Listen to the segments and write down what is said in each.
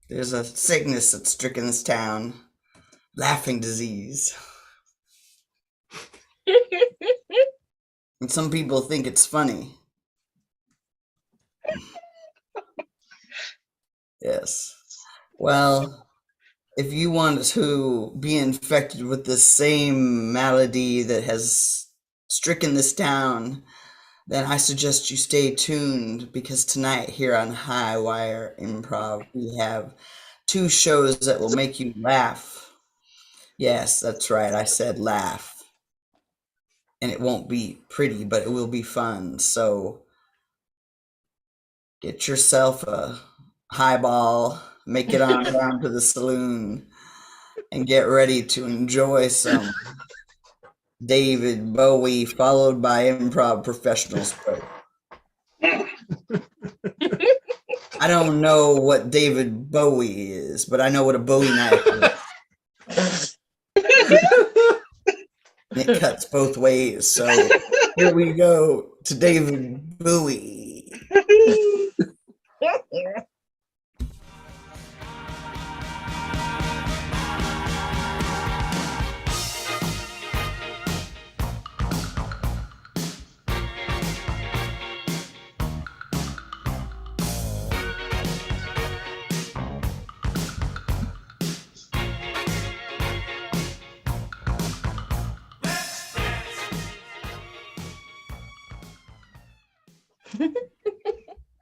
There's a sickness that's stricken this town. Laughing disease. And some people think it's funny. Yes. Well, if you want to be infected with the same malady that has stricken this town, then I suggest you stay tuned, because tonight here on Highwire Improv, we have 2 shows that will make you laugh. Yes, that's right. I said laugh. And it won't be pretty, but it will be fun. So get yourself a highball, make it on down to the saloon, and get ready to enjoy some David Bowie, followed by Improvfessionals. I don't know what David Bowie is, but I know what a Bowie knife is. And it cuts both ways. So here we go to David Bowie.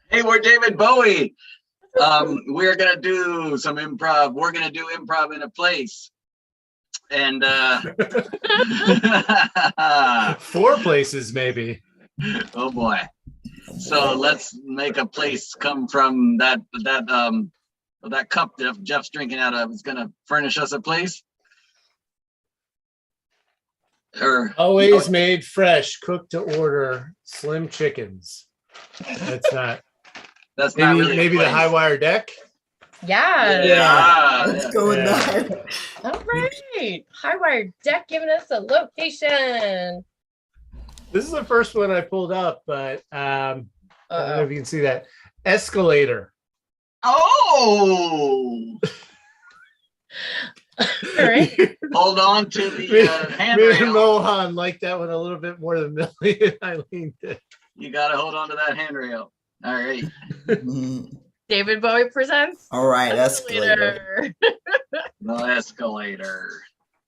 Hey, we're David Bowie. We're gonna do some improv. We're gonna do improv in a place. And 4 places, maybe. Oh boy. So let's make a place come from that cup that Jeff's drinking out of. Is gonna furnish us a place. Or Always made fresh, cooked to order, slim chickens. That's not really maybe the Highwire deck. Yeah. Let's go with that. All right. Highwire deck giving us a location. This is the first one I pulled up, but I don't know if you can see that. Escalator. Oh. All right. Hold on to the handrail. Mohan liked that one a little bit more than Millie and Eileen did. You gotta hold on to that handrail. All right. David Bowie presents. All right, escalator. The escalator.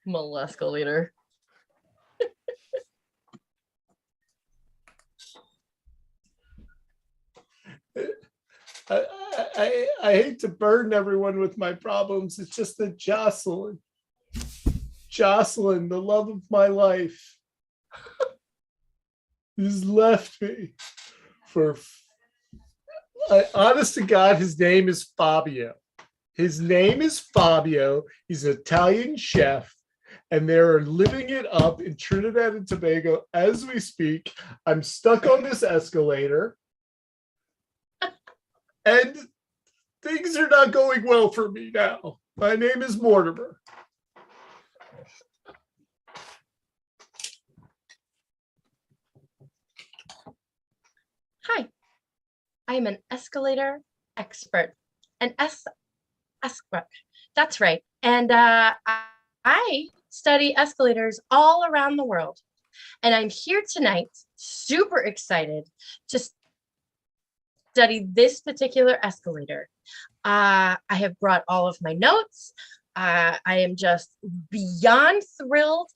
Molescalator. I hate to burden everyone with my problems. It's just that Jocelyn, the love of my life, has left me for, honest to God, his name is Fabio. He's an Italian chef, and they're living it up in Trinidad and Tobago as we speak. I'm stuck on this escalator, and things are not going well for me now. My name is Mortimer. Hi, I am an escalator expert. An expert. That's right. And I study escalators all around the world. And I'm here tonight, super excited to study this particular escalator. I have brought all of my notes. I am just beyond thrilled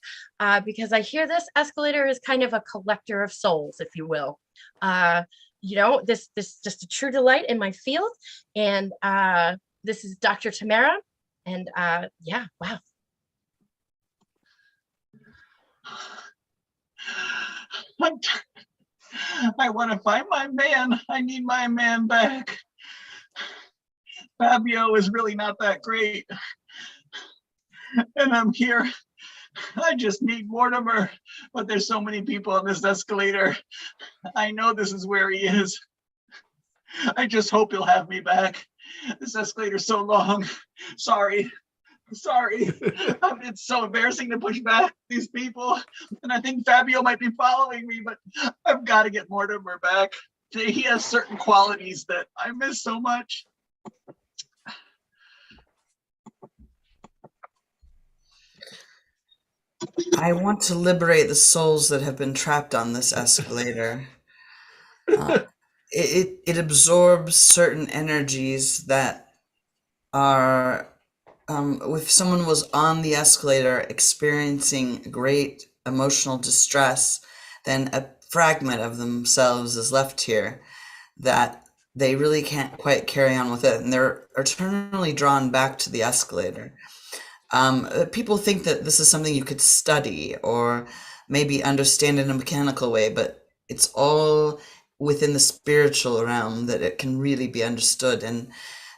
because I hear this escalator is kind of a collector of souls, if you will. This just a true delight in my field. And this is Dr. Tamara. And yeah, wow. I want to find my man. I need my man back. Fabio is really not that great. And I'm here. I just need Mortimer, but there's so many people on this escalator. I know this is where he is. I just hope he'll have me back. This escalator's so long. Sorry. It's so embarrassing to push back these people. And I think Fabio might be following me, but I've got to get Mortimer back. He has certain qualities that I miss so much. I want to liberate the souls that have been trapped on this escalator. It absorbs certain energies that are, if someone was on the escalator experiencing great emotional distress, then a fragment of themselves is left here that they really can't quite carry on with it, and they're eternally drawn back to the escalator. People think that this is something you could study or maybe understand in a mechanical way, but it's all within the spiritual realm that it can really be understood. And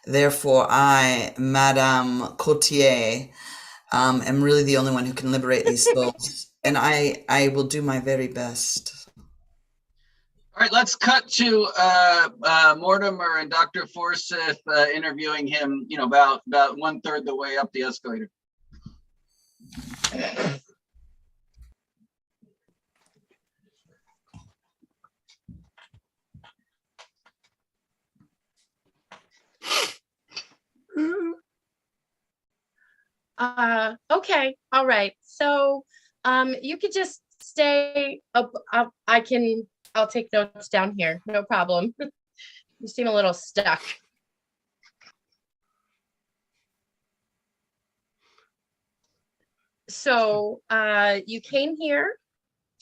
therefore I, Madame Cotier, am really the only one who can liberate these souls. And I will do my very best. All right, let's cut to Mortimer and Dr. Forsyth interviewing him, about 1/3 the way up the escalator. Okay, all right. So you could just stay up. I'll take notes down here, no problem. You seem a little stuck. So you came here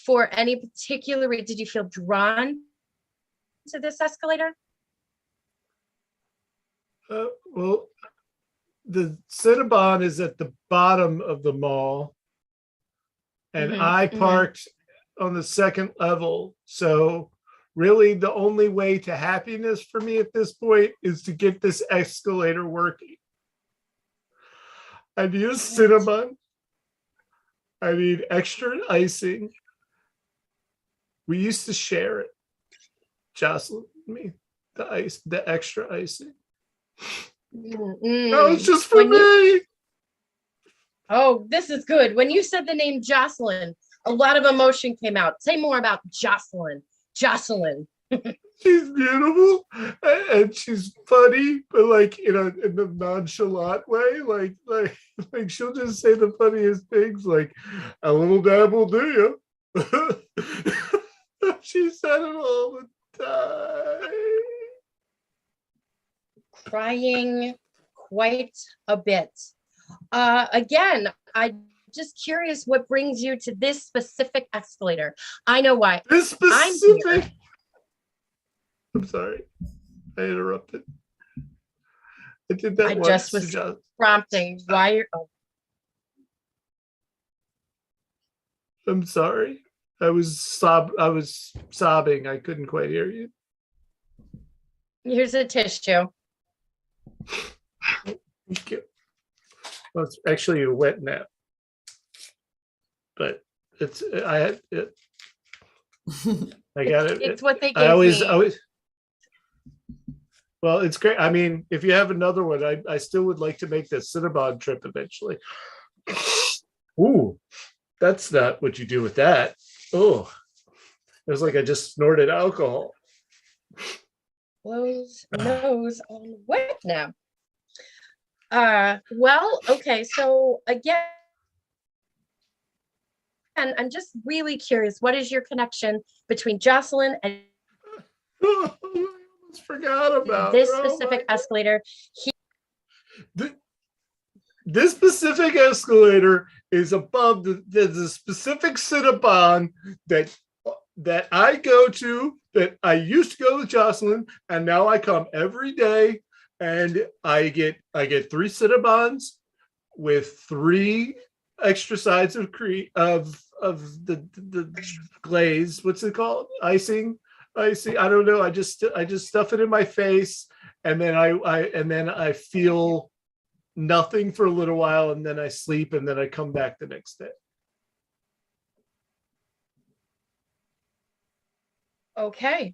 for any particular reason? Did you feel drawn to this escalator? Well, the Cinnabon is at the bottom of the mall, and I parked on the second level. So really the only way to happiness for me at this point is to get this escalator working. I need a Cinnabon. I need extra icing. We used to share it. Jocelyn, me, the extra icing. That was just for me. Oh, this is good. When you said the name Jocelyn, a lot of emotion came out. Say more about Jocelyn. Jocelyn. She's beautiful and she's funny, but like in a nonchalant way. Like she'll just say the funniest things, like a little dab will do you. She said it all the time. Crying quite a bit. Again, I'm just curious what brings you to this specific escalator. I know why. This specific. I'm sorry, I interrupted. I did that. I once just was prompting why you're. Oh. I'm sorry. I was sobbing. I couldn't quite hear you. Here's a tissue. Thank you. Well, it's actually a wet nap, but I had it. I got it. It's what they gave I always. me. Well, it's great. I mean, if you have another one, I still would like to make the Cinnabon trip eventually. Ooh, that's not what you do with that. Oh, it was like I just snorted alcohol. Blows nose on wet now. Well, okay, so again, I'm just really curious. What is your connection between Jocelyn and I almost forgot about this specific escalator? this specific escalator is above the specific Cinnabon that I go to, that I used to go with Jocelyn, and now I come every day, and I get 3 Cinnabons with 3 extra sides of the glaze. What's it called? Icing. I don't know. I just stuff it in my face, and then I feel nothing for a little while, and then I sleep, and then I come back the next day. Okay.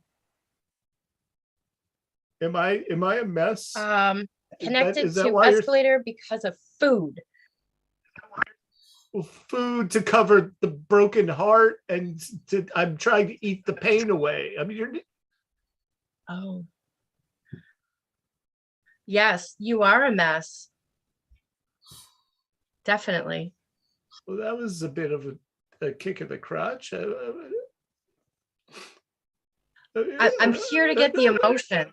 Am I a mess? Connected is that to why you're- escalator because of food. Food to cover the broken heart, and I'm trying to eat the pain away. I mean, Oh. Yes, you are a mess. Definitely. well, that was a bit of a kick in the crotch. I'm here to get the emotions.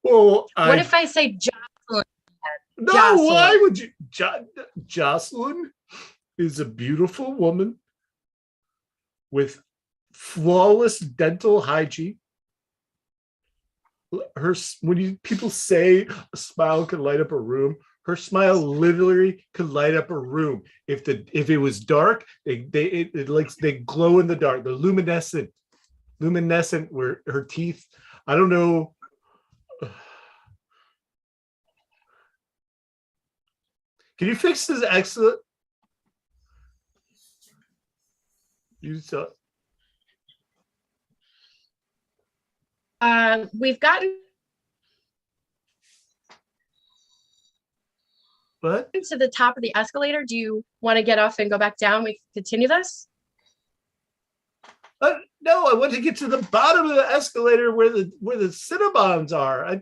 Well, What if I say Jocelyn? no, Jocelyn. why would you? Jocelyn is a beautiful woman with flawless dental hygiene. People say a smile can light up a room, her smile literally could light up a room. If it was dark, they glow in the dark. They're luminescent where her teeth. I don't know. Can you fix this excellent? You saw. We've gotten What? to the top of the escalator. Do you want to get off and go back down? We can continue this. No, I want to get to the bottom of the escalator where the Cinnabons are.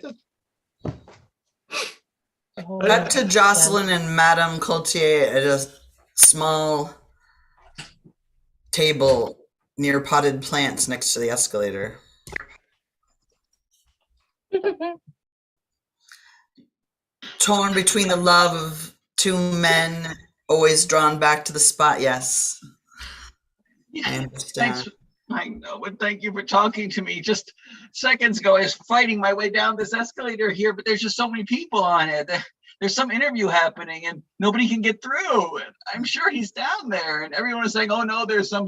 Cut to Jocelyn and Madame Coultier at a small table near potted plants next to the escalator. Torn between the love of 2 men, always drawn back to the spot. Yes, I understand. Thanks. I know, but thank you for talking to me. Just seconds ago, I was fighting my way down this escalator here, but there's just so many people on it. There's some interview happening and nobody can get through. And I'm sure he's down there, and everyone is saying, "Oh no, there's some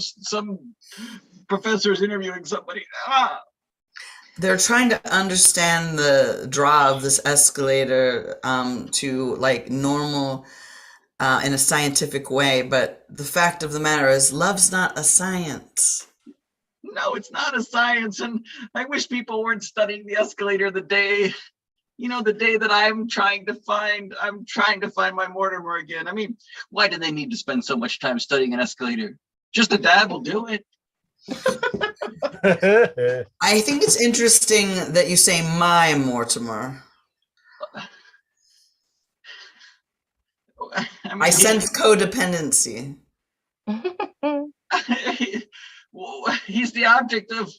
professor's interviewing somebody." They're trying to understand the draw of this escalator to like normal in a scientific way, but the fact of the matter is love's not a science. No, it's not a science, and I wish people weren't studying the escalator the day that I'm trying to find my Mortimer again. I mean, why do they need to spend so much time studying an escalator? Just a dad will do it. I think it's interesting that you say my Mortimer. I mean, I sense codependency. he's the object of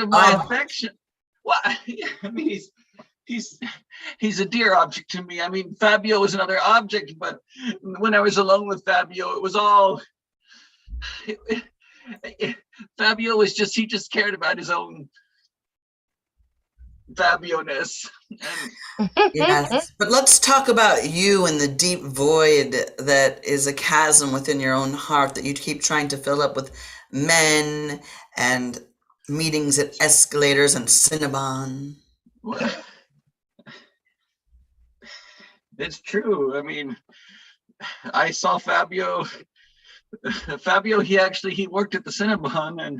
my affection. Well, I mean, he's a dear object to me. I mean, Fabio is another object, but when I was alone with Fabio, it was all. Fabio was he just cared about his own Fabio-ness. Yes, but let's talk about you and the deep void that is a chasm within your own heart that you keep trying to fill up with men and meetings at escalators and Cinnabon. It's true. I mean, I saw Fabio. He worked at the Cinnabon,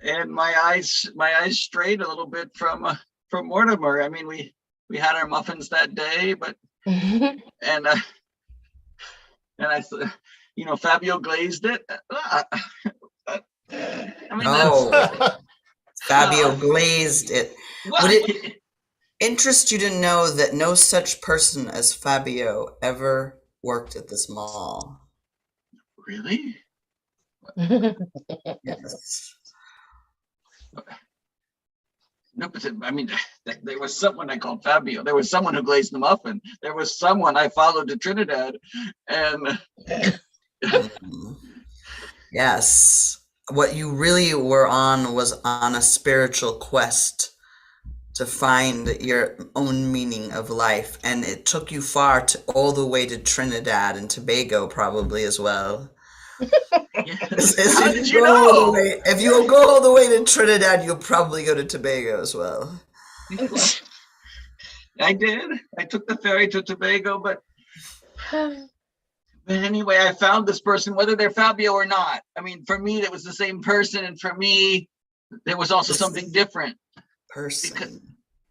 and my eyes strayed a little bit from Mortimer. I mean, we had our muffins that day, but and I, Fabio glazed it. I mean, Fabio glazed it. Well, Would it interest you to know that no such person as Fabio ever worked at this mall? Really? Yes. No, but I mean, there was someone I called Fabio. There was someone who glazed the muffin. There was someone I followed to Trinidad, and Yes. What you really were on was on a spiritual quest to find your own meaning of life. And it took you far all the way to Trinidad and Tobago, probably as well. How did you know? If you go all the way to Trinidad, you'll probably go to Tobago as well. I did. I took the ferry to Tobago, but anyway, I found this person, whether they're Fabio or not. I mean, for me, it was the same person, and for me, there was also something different. Because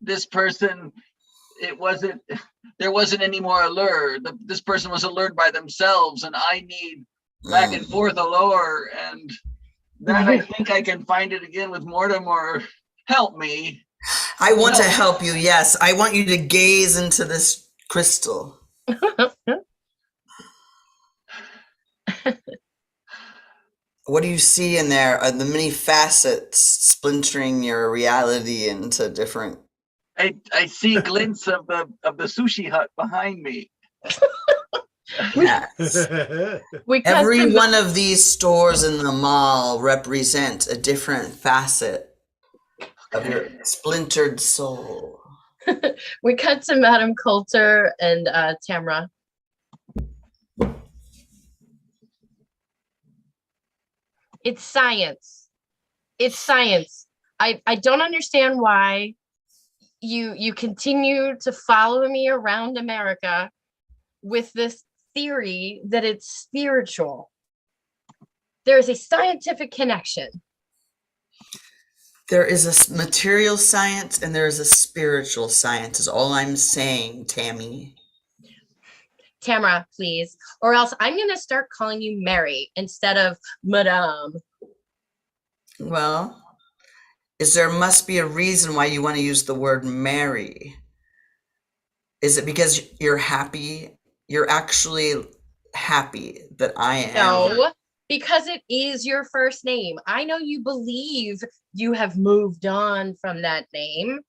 this person, there wasn't any more allure. This person was allured by themselves, and I need back and forth allure, and that I think I can find it again with Mortimer. Help me. I want to help you, yes. I want you to gaze into this crystal. What do you see in there? Are the many facets splintering your reality into different? I see glints of the sushi hut behind me. Yes. Every one of these stores in the mall represents a different facet of your splintered soul. We cut to Madam Coulter and Tamra. It's science. It's science. I don't understand why you continue to follow me around America with this theory that it's spiritual. There is a scientific connection. There is a material science and there is a spiritual science, is all I'm saying, Tammy. Tamara, please. Or else I'm going to start calling you Mary instead of Madame. Well, there must be a reason why you want to use the word Mary. Is it because you're happy? You're actually happy that I am. No, because it is your first name. I know you believe you have moved on from that name.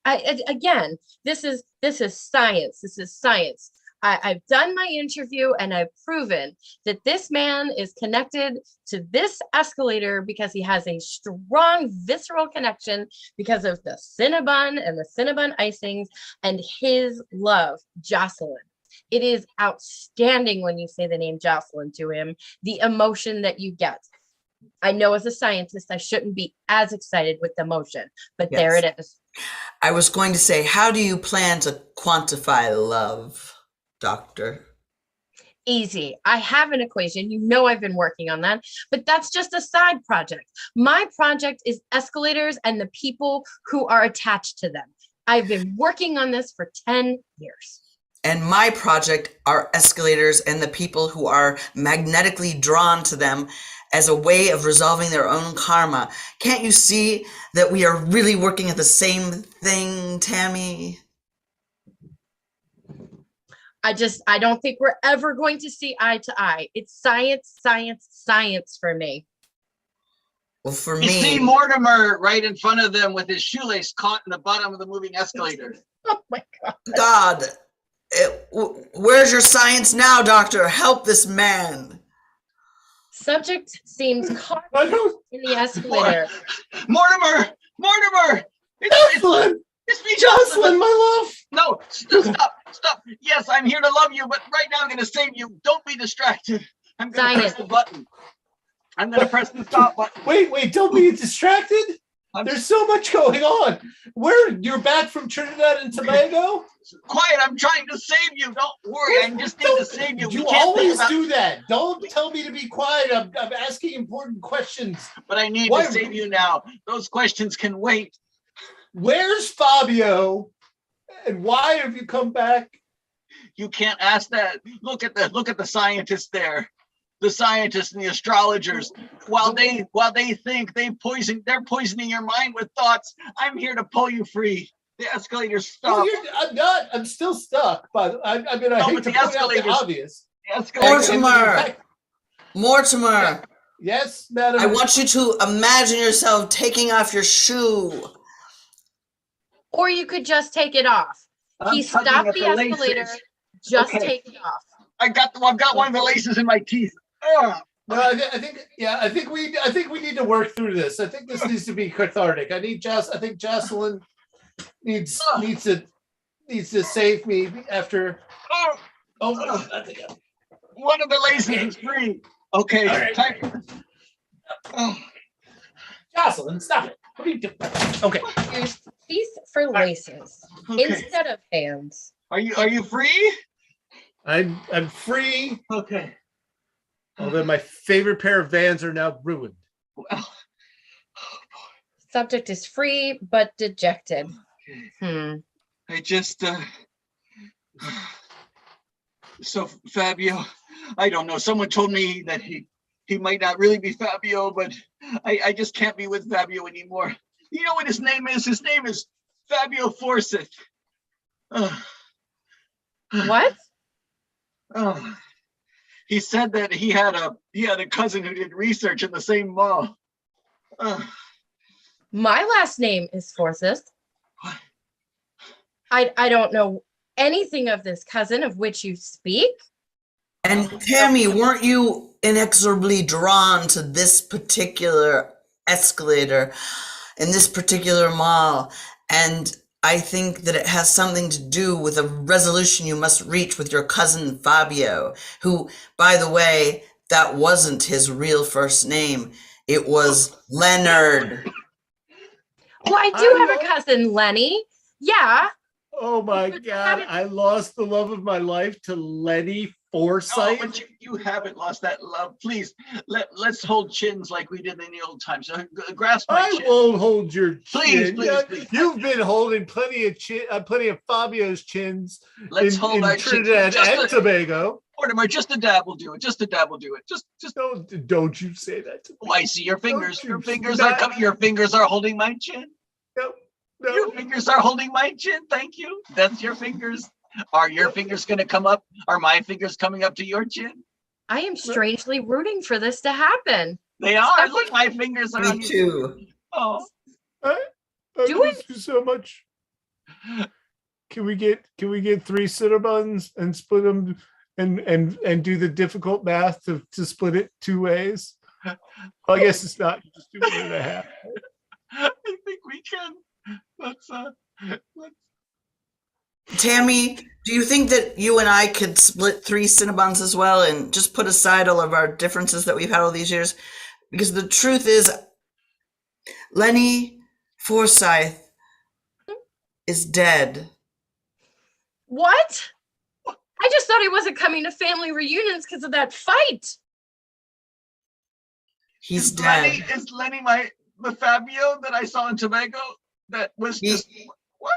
Again, this is science. This is science. I've done my interview and I've proven that this man is connected to this escalator because he has a strong visceral connection because of the Cinnabon and the Cinnabon icings and his love, Jocelyn. It is outstanding when you say the name Jocelyn to him, the emotion that you get. I know as a scientist, I shouldn't be as excited with the emotion, but yes. There it is. I was going to say, how do you plan to quantify love, Doctor? Easy. I have an equation. You know I've been working on that, but that's just a side project. My project is escalators and the people who are attached to them. I've been working on this for 10 years. And my project are escalators and the people who are magnetically drawn to them as a way of resolving their own karma. Can't you see that we are really working at the same thing, Tammy? I don't think we're ever going to see eye to eye. It's science, science, science for me. Well, for me. You see Mortimer right in front of them with his shoelace caught in the bottom of the moving escalator. Oh my God. God. Where's your science now, Doctor? Help this man. Subject seems caught in the escalator. Mortimer! It's me, Jocelyn, my love. No, stop. Yes, I'm here to love you, but right now I'm going to save you. Don't be distracted. I'm going to press the button. I'm going to press the stop button. Wait, don't be distracted. There's so much going on. You're back from Trinidad and Tobago? Quiet, I'm trying to save you. Don't worry, I just need to save you. You always do that. Don't tell me to be quiet. I'm asking important questions. But I need to save you now. Those questions can wait. Where's Fabio? And why have you come back? You can't ask that. Look at the scientists there. The scientists and the astrologers, while they think they're poisoning your mind with thoughts. I'm here to pull you free. The escalator stopped. Well, I'm not. I'm still stuck. But I hate to point out the obvious. Mortimer. Yes, madam. I want you to imagine yourself taking off your shoe. Or you could just take it off. He I'm tugging stopped at the the escalator. laces. Just Okay. take it off. I've got one of the laces in my teeth. Ugh. No, I think we need to work through this. I think this needs to be cathartic. I think Jocelyn needs to save me after. Oh, one of the laces is free. Okay. All right. Time. Oh. Jocelyn, stop it. What are you doing? Okay. Use teeth for laces Okay. instead of hands. Are you free? I'm free. Okay. Although my favorite pair of Vans are now ruined. Well, Subject is free but dejected. I just so Fabio, I don't know. Someone told me that he might not really be Fabio, but I just can't be with Fabio anymore. You know what his name is? His name is Fabio Forsyth. What? Oh, he said that he had a cousin who did research in the same mall. My last name is Forsyth. What? I don't know anything of this cousin of which you speak. And Tammy, weren't you inexorably drawn to this particular escalator in this particular mall? And I think that it has something to do with a resolution you must reach with your cousin Fabio, who, by the way, that wasn't his real first name. It was Leonard. Well, I do have a cousin, Lenny. Yeah. Oh my God! I lost the love of my life to Lenny Forsyth. No, but you haven't lost that love. Please, let's hold chins like we did in the old times. Grasp my I chin. won't hold your Please, chin. please. You've been holding plenty of Fabio's chins Let's in, hold in our chins. Trinidad and Tobago. Mortimer, just a dab will do it. Just a dab will do it. Just. Don't you say that to me. Oh, I see your fingers. Don't Your you fingers not- are coming. Your fingers are holding my chin. No. Your fingers are holding my chin. Thank you. That's your fingers. Are your fingers going to come up? Are my fingers coming up to your chin? I am strangely rooting for this to happen. They are. Look, my fingers are on Me you. too. Oh. I Do miss you so much. Can we get 3 Cinnabons and split them and do the difficult math to split it 2 ways? Well, I guess it's not. You just do 1.5. I think we can. Let's Tammy, do you think that you and I could split 3 Cinnabons as well and just put aside all of our differences that we've had all these years? Because the truth is, Lenny Forsyth is dead. What? I just thought he wasn't coming to family reunions because of that fight. He's dead. Is Lenny the Fabio that I saw in Tobago? That was just what?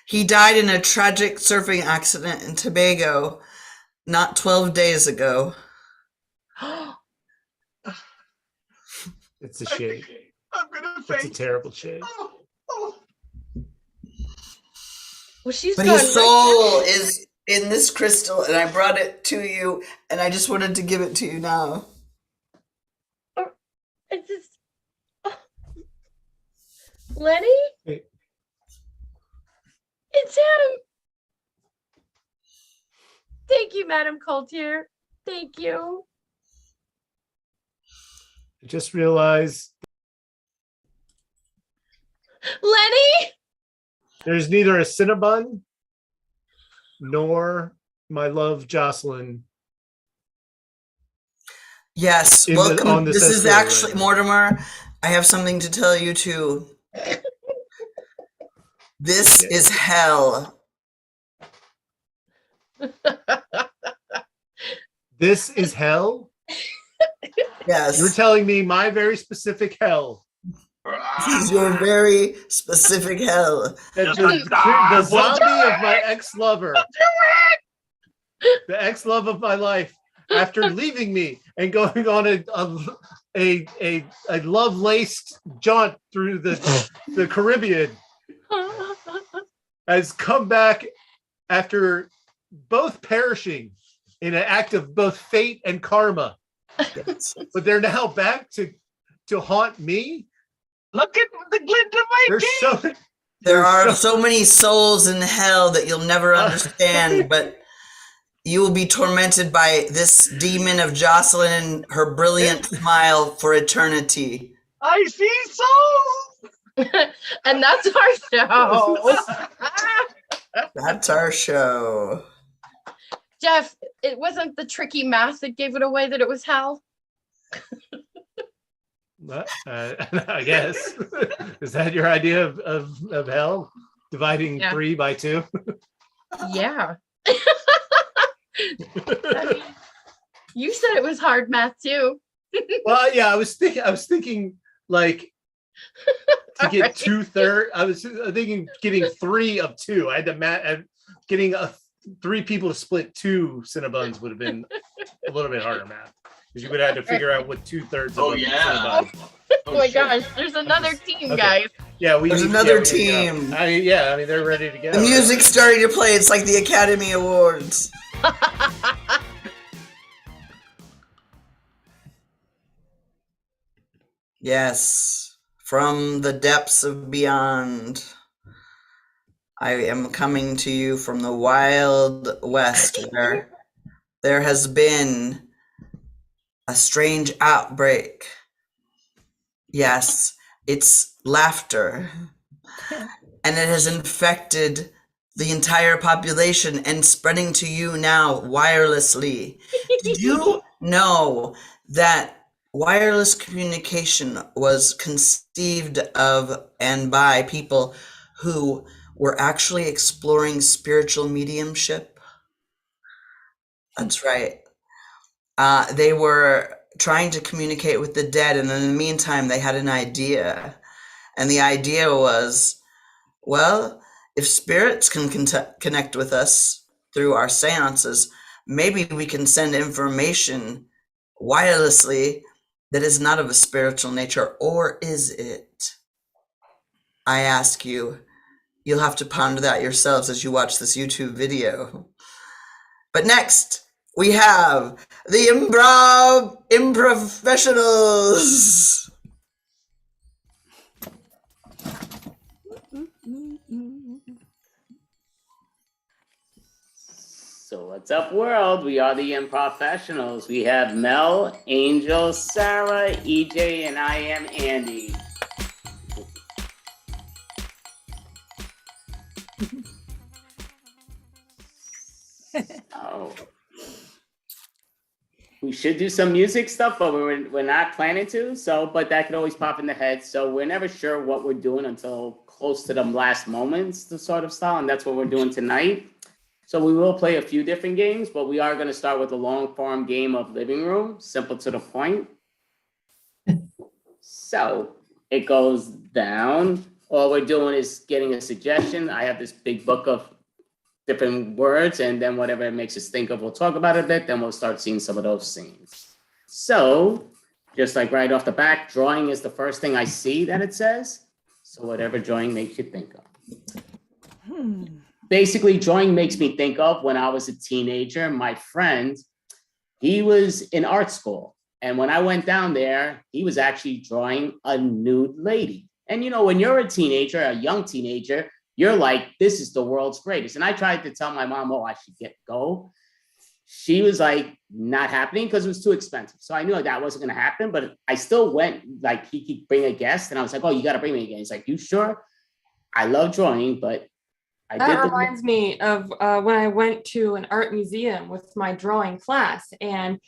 He died in a tragic surfing accident in Tobago not 12 days ago. It's a shame. I'm gonna It's a faint. terrible shame. Oh. Well, she's But gone. his soul is in this crystal, and I brought it to you, and I just wanted to give it to you now. It's just... Lenny? Hey. It's him. Thank you, Madam Coultier. Thank you. I just realized Lenny? there's neither a Cinnabon nor my love Jocelyn. Yes, On welcome. this This is escalator actually, right now. Mortimer, I have something to tell you too. This is hell. This is hell? Yes. You're telling me my very specific hell. This is your very specific hell. That the zombie of my ex-lover. The ex-love of my life, after leaving me and going on a love-laced jaunt through the Caribbean, has come back after both perishing in an act of both fate and karma. Yes. But they're now back to haunt me. Look at the glint of my They're teeth. There are so many souls in hell that you'll never understand, but you will be tormented by this demon of Jocelyn and her brilliant smile for eternity. I see souls. And that's our show. That's our show. Jeff, it wasn't the tricky math that gave it away that it was hell. I guess. Is that your idea of hell? Dividing 3 by 2? Yeah. I mean, you said it was hard math too. Well, yeah, I was thinking like to get Right. 2/3. I was thinking getting 3 of 2. I had to getting 3 people to split 2 Cinnabons would have been a little bit harder math, because you would have had to figure out what 2/3 of a Cinnabon. Oh my gosh, there's another team, Okay. guys. Yeah, There's another team. I mean, they're ready to go. The music's starting to play. It's like the Academy Awards. Yes, from the depths of beyond, I am coming to you from the Wild West, where there has been a strange outbreak. Yes, it's laughter, and it has infected the entire population and spreading to you now wirelessly. Did you know that wireless communication was conceived of and by people who were actually exploring spiritual mediumship? That's right. They were trying to communicate with the dead, and in the meantime, they had an idea. And the idea was, well, if spirits can connect with us through our seances, maybe we can send information wirelessly that is not of a spiritual nature, or is it? I ask you, you'll have to ponder that yourselves as you watch this YouTube video. But next, we have the Improvfessionals. So what's up, world? We are the Improvfessionals. We have Mel, Angel, Sarah, EJ, and I am Andy. Oh. We should do some music stuff, but we're not planning to. So, but that could always pop in the head. So we're never sure what we're doing until close to the last moments, the sort of style, and that's what we're doing tonight. So we will play a few different games, but we are going to start with a long form game of Living Room, simple to the point. So it goes down. All we're doing is getting a suggestion. I have this big book of different words, and then whatever it makes us think of, we'll talk about it a bit, then we'll start seeing some of those scenes. So just like right off the back, drawing is the first thing I see that it says. So whatever drawing makes you think of. Basically, drawing makes me think of when I was a teenager. My friend, he was in art school. And when I went down there, he was actually drawing a nude lady. And you know, when you're a teenager, a young teenager, you're like, this is the world's greatest. And I tried to tell my mom, oh, I should go. She was like, not happening, because it was too expensive. So I knew that wasn't going to happen, but I still went, like, he could bring a guest. And I was like, oh, you got to bring me again. He's like, you sure? I love drawing, but I did. That reminds me of when I went to an art museum with my drawing class, and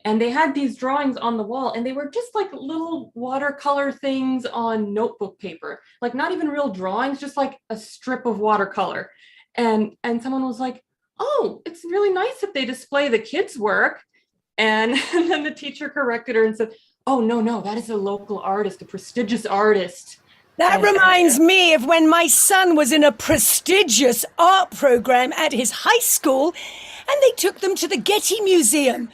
they had these drawings on the wall, and they were just like little watercolor things on notebook paper, like not even real drawings, just like a strip of watercolor. And someone was like, oh, it's really nice that they display the kids' work. And then the teacher corrected her and said, oh, no, that is a local artist, a prestigious artist. That reminds me of when my son was in a prestigious art program at his high school, and they took them to the Getty Museum.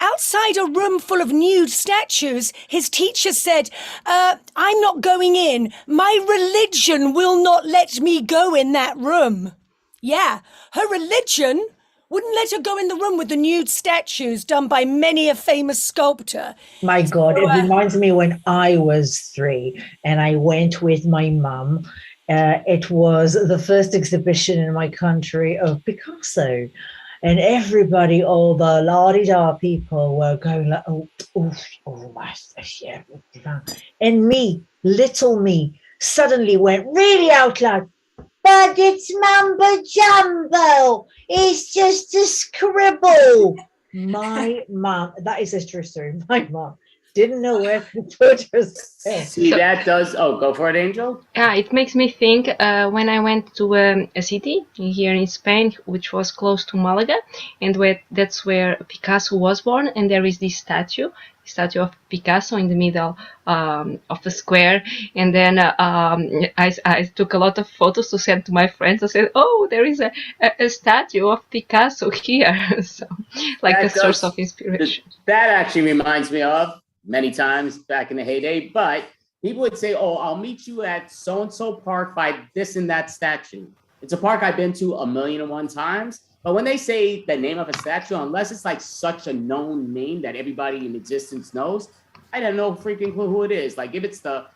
Outside a room full of nude statues, his teacher said, I'm not going in. My religion will not let me go in that room. Yeah, her religion wouldn't let her go in the room with the nude statues done by many a famous sculptor. My God, it reminds me when I was 3 and I went with my mum It was the first exhibition in my country of Picasso. And everybody, all the la-di-da people were going like, yeah. And me, little me, suddenly went really out loud, but it's mumbo jumbo. It's just a scribble. My mom, that is a true story. My mom didn't know where to put herself. See, that does. Oh, go for it, Angel. It makes me think when I went to a city here in Spain, which was close to Malaga, and that's where Picasso was born. And there is this statue of Picasso in the middle of the square. And then I took a lot of photos to send to my friends. I said, "Oh, there is a statue of Picasso here," so like That a source does- of inspiration. That actually reminds me of many times back in the heyday, but people would say, "Oh, I'll meet you at so-and-so park by this and that statue." It's a park I've been to 1,000,001 times, but when they say the name of a statue, unless it's like such a known name that everybody in existence knows, I don't know freaking clue who it is. Like if it's the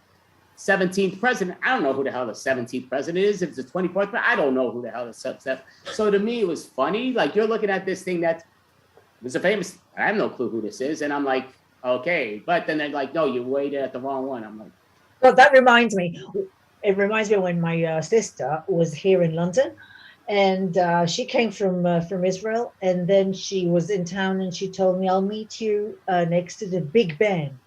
17th president, I don't know who the hell the 17th president is. If it's the 24th, I don't know who the hell the 17th. So to me, it was funny. Like you're looking at this thing that was a famous, I have no clue who this is. And I'm like, okay. But then they're like, no, you waited at the wrong one. I'm like, Well, that reminds me. It reminds me when my sister was here in London, and she came from Israel, and then she was in town, and she told me, "I'll meet you next to the Big Ben,"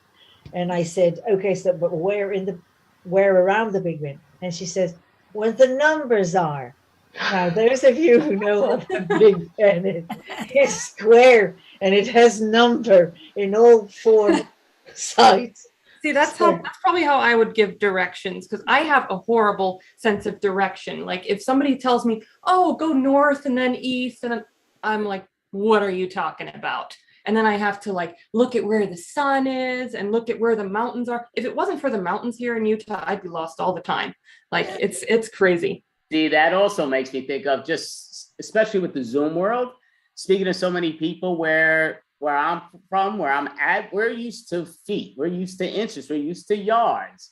and I said, "Okay, so but where around the Big Ben?" And she says, "Where the numbers are." Now, those of you who know what the Big Ben is, it's square and it has number in all four sides. See, that's probably how I would give directions, because I have a horrible sense of direction. Like if somebody tells me, "Oh, go north and then east," and then I'm like, "What are you talking about?" And then I have to like look at where the sun is and look at where the mountains are. If it wasn't for the mountains here in Utah, I'd be lost all the time. Like it's crazy. see, that also makes me think of just, especially with the Zoom world, speaking to so many people where I'm from, where I'm at, we're used to feet, we're used to inches, we're used to yards.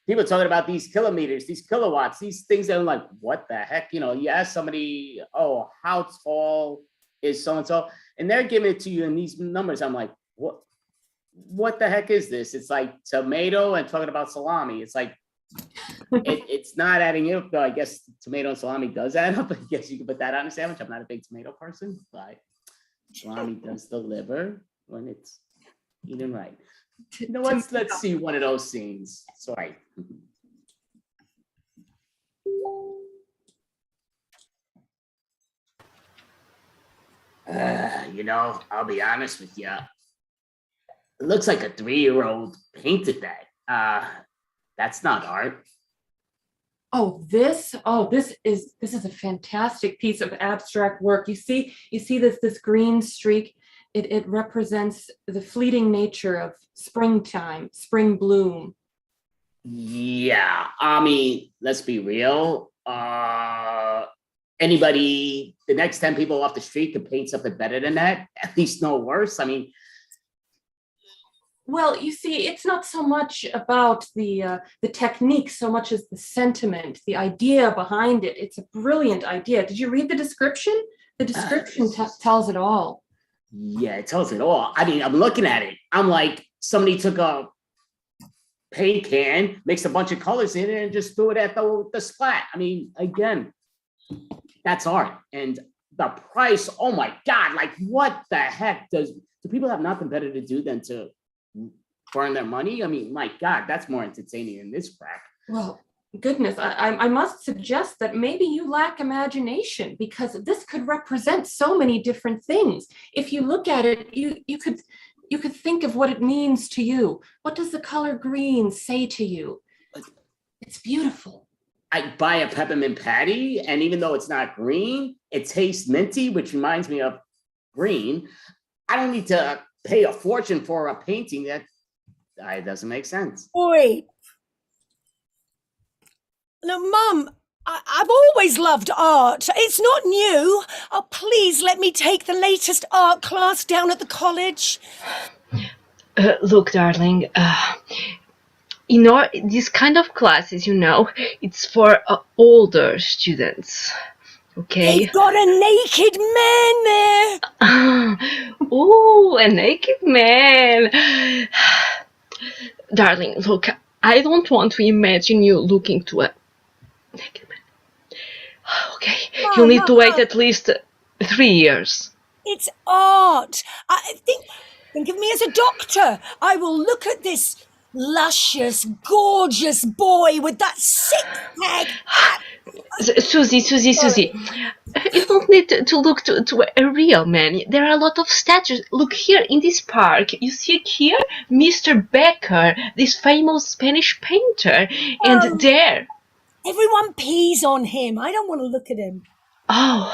People talking about these kilometers, these kilowatts, these things that are like, what the heck? You know, you ask somebody, "Oh, how tall is so-and-so?" And they're giving it to you in these numbers. I'm like, what the heck is this? It's like tomato and talking about salami. It's like, it's not adding up, though. I guess tomato and salami does add up. I guess you can put that on a sandwich. I'm not a big tomato person, but salami does deliver when it's eaten right. You know what? Let's see one of those scenes. Sorry. You know, I'll be honest with you. It looks like a 3-year-old painted that. That's not art. This is a fantastic piece of abstract work. You see this green streak. It represents the fleeting nature of springtime, spring bloom. Yeah, I mean, let's be real. Anybody, the next 10 people off the street could paint something better than that, at least no worse. I mean, well, you see, it's not so much about the technique so much as the sentiment, the idea behind it. It's a brilliant idea. Did you read the description? The description tells it all. Yeah, it tells it all. I mean, I'm looking at it. I'm like, somebody took a paint can, mixed a bunch of colors in it, and just threw it at the splat. I mean, again, that's art. And the price, oh my God, like what the heck do people have nothing better to do than to burn their money? I mean, my God, that's more entertaining than this crap. Well, goodness, I must suggest that maybe you lack imagination, because this could represent so many different things. If you look at it, you could think of what it means to you. What does the color green say to you? It's beautiful. I buy a peppermint patty, and even though it's not green, it tastes minty, which reminds me of green. I don't need to pay a fortune for a painting that doesn't make sense. Wait. Now, Mum, I've always loved art. It's not new. Oh, please let me take the latest art class down at the college. Look, darling, this kind of classes, it's for older students. Okay. They've got a naked man there. Oh, a naked man. Darling, look, I don't want to imagine you looking to a naked man. Okay, you'll need to wait at least 3 years. It's art. Think of me as a doctor. I will look at this luscious, gorgeous boy with that six-pack abs. Susie, you don't need to look to a real man. There are a lot of statues. Look here in this park. You see here, Mr. Becker, this famous Spanish painter. And there. Everyone pees on him. I don't want to look at him. Oh,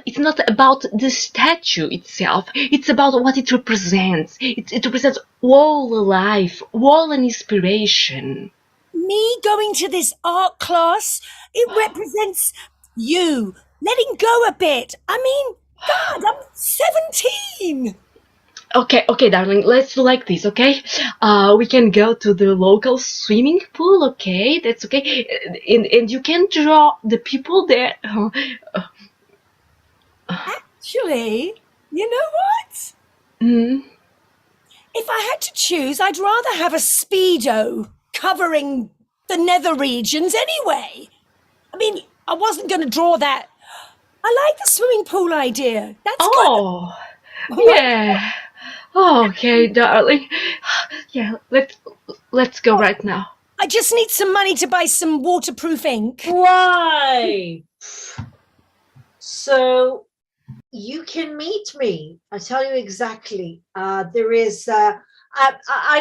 it's not about the statue itself. It's about what it represents. It represents all life, all an inspiration. Me going to this art class, it represents you letting go a bit. I mean, God, I'm 17. Okay, darling, let's do like this, okay? We can go to the local swimming pool, okay? That's okay. And you can draw the people there. Actually, you know what? If I had to choose, I'd rather have a Speedo covering the nether regions anyway. I mean, I wasn't going to draw that. I like the swimming pool idea. That's good. Yeah. Okay, darling. Yeah, let's go right now. I just need some money to buy some waterproof ink. Right. So you can meet me. I'll tell you exactly. There is, I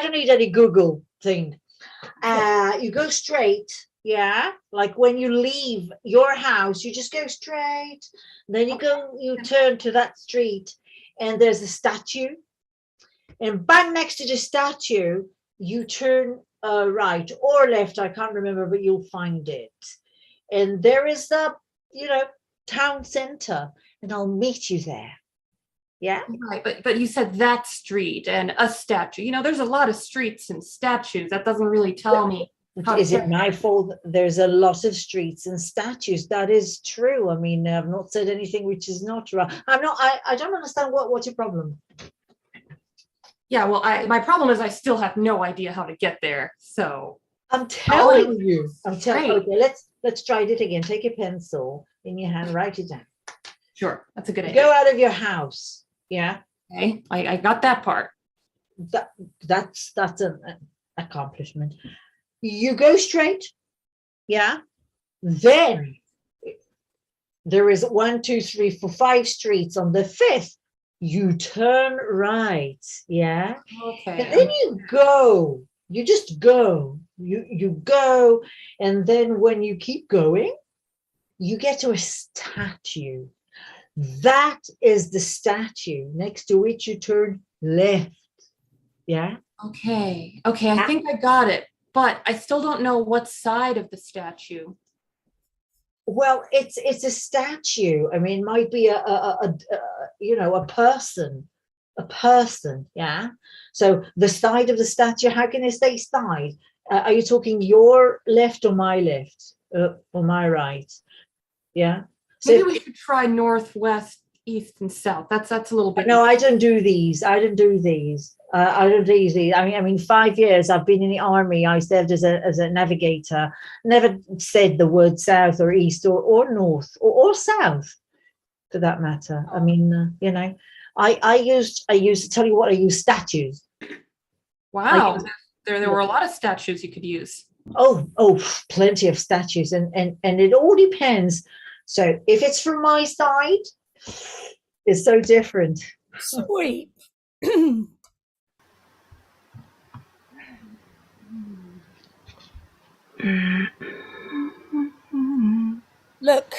don't need any Google thing. You go straight, yeah? Like when you leave your house, you just go straight. Then you turn to that street and there's a statue. And bang next to the statue, you turn right or left, I can't remember, but you'll find it. And there is the, town center, and I'll meet you there. Yeah. Right, but you said that street and a statue. There's a lot of streets and statues. That doesn't really tell me. Is it my fault? There's a lot of streets and statues. That is true. I mean, I've not said anything which is not right. I don't understand what's your problem. Yeah, well, my problem is I still have no idea how to get there. So I'm telling you. Okay, let's try it again. Take a pencil in your hand, write it down. Sure, that's a good idea. Go out of your house. Yeah. Okay, I got that part. That's an accomplishment. You go straight. Yeah. Then there is 1, 2, 3, 4, 5 streets. On the 5th, you turn right. Yeah. Okay. And then you go. You just go. You go, and then when you keep going, you get to a statue. That is the statue next to which you turn left. Yeah. Okay, I think I got it, but I still don't know what side of the statue. Well, it's a statue. I mean, it might be a person. Yeah. So the side of the statue. How can I say side? Are you talking your left or my left or my right? Yeah. So maybe we should try northwest, east, and south. That's a little bit. No, I don't do these. I don't do these. I mean, 5 years I've been in the army. I served as a navigator. Never said the word south or east or north or south, for that matter. I mean, I used to tell you what, I use statues. Wow, there were a lot of statues you could use. Oh, plenty of statues, and it all depends. So if it's from my side, it's so different. Sweet. Look,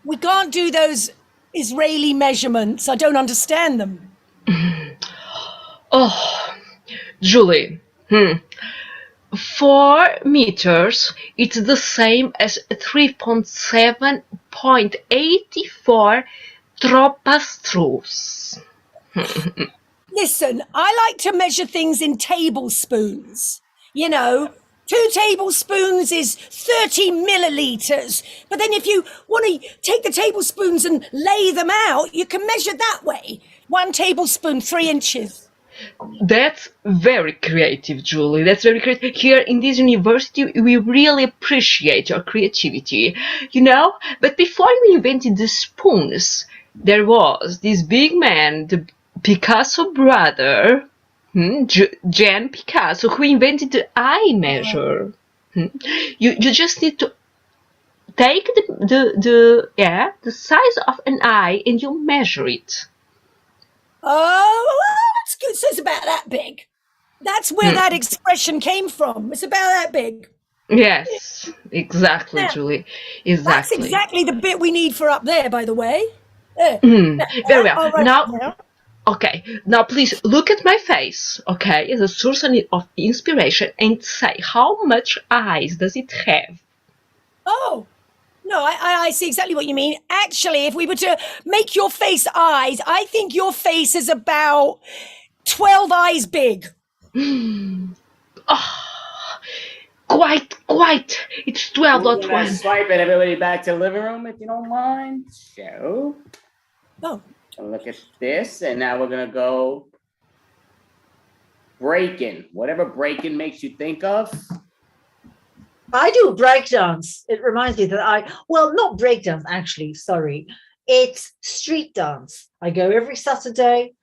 we can't do those Israeli measurements. I don't understand them. Oh, Julie, 4 meters, it's the same as 3.7.84 tropas trus. Listen, I like to measure things in tablespoons. 2 tablespoons is 30 milliliters. But then if you want to take the tablespoons and lay them out, you can measure that way. 1 tablespoon, 3 inches. That's very creative, Julie. That's very creative. Here in this university, we really appreciate your creativity, But before we invented the spoons, there was this big man, the Picasso brother, Jan Picasso, who invented the eye measure. You just need to take the size of an eye and you measure it. Oh, that's good. So it's about that big. That's where that expression came from. It's about that big. Yes, exactly, Now, Julie. That's Exactly. exactly the bit we need for up there, by the way. Very well. I'll write Now, it down. okay. Now, please look at my face, okay, as a source of inspiration, and say how much eyes does it have? Oh, no, I see exactly what you mean. Actually, if we were to make your face eyes, I think your face is about 12 eyes big. Oh, quite. It's 12, We're not gonna 1. swipe it, everybody back to the living room if you don't mind. So, Oh, look at this, and now we're gonna go breaking. Whatever breaking makes you think of. I do breakdance. It reminds me that not breakdance, actually, sorry. It's street dance. I go every Saturday.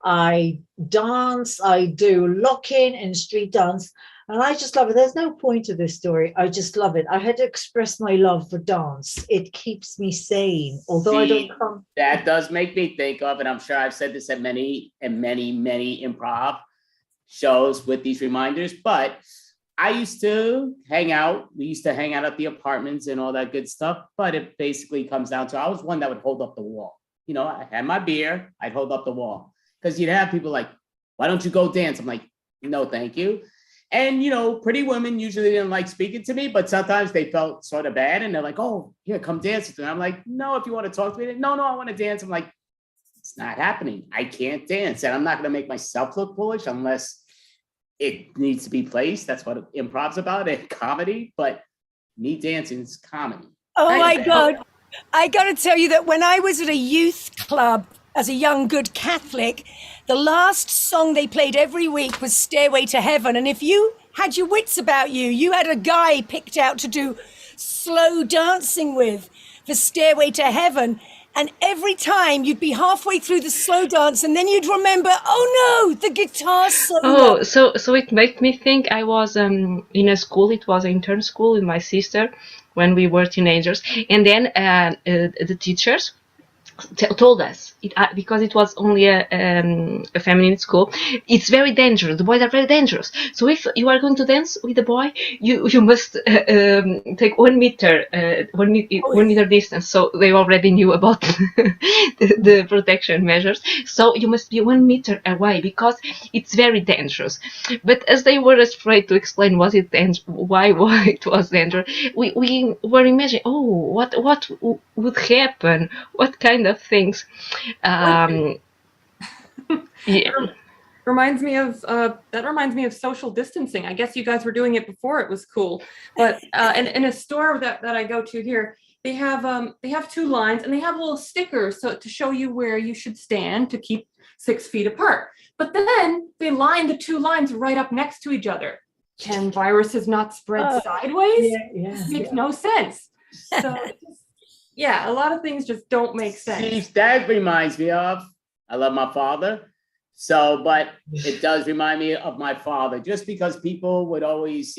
I dance. I do lock-in and street dance. And I just love it. There's no point to this story. I just love it. I had to express my love for dance. It keeps me sane. Although I don't come. That does make me think of, and I'm sure I've said this at many improv shows with these reminders, but I used to hang out. We used to hang out at the apartments and all that good stuff. But it basically comes down to, I was one that would hold up the wall. I had my beer, I'd hold up the wall. Because you'd have people like, why don't you go dance? I'm like, no, thank you. And, pretty women usually didn't like speaking to me, but sometimes they felt sort of bad. And they're like, oh, here, come dance with me. I'm like, no, if you want to talk to me. No, I want to dance. I'm like, it's not happening. I can't dance. And I'm not going to make myself look foolish unless it needs to be placed. That's what improv's about, and comedy. But me dancing is comedy. oh my God. I got to tell you that when I was at a youth club as a young good Catholic, the last song they played every week was Stairway to Heaven. And if you had your wits about you, you had a guy picked out to do slow dancing with for Stairway to Heaven. And every time you'd be halfway through the slow dance and then you'd remember, oh no, the guitar solo. Oh, so it made me think I was in a school. It was an intern school with my sister when we were teenagers. And then the teachers told us, because it was only a feminine school, it's very dangerous. The boys are very dangerous. So if you are going to dance with a boy, you must take 1 meter, 1 meter distance. So they already knew about the protection measures. So you must be 1 meter away because it's very dangerous. But as they were afraid to explain why it was dangerous, we were imagining, what would happen? What kind of things? Yeah. Reminds me of social distancing. I guess you guys were doing it before it was cool. But in a store that I go to here, they have 2 lines and they have little stickers to show you where you should stand to keep 6 feet apart. But then they line the 2 lines right up next to each other. Can viruses not spread sideways? Yeah, Makes no sense. So yeah, a lot of things just don't make sense. Steve, that reminds me of, I love my father. So, but it does remind me of my father, just because people would always,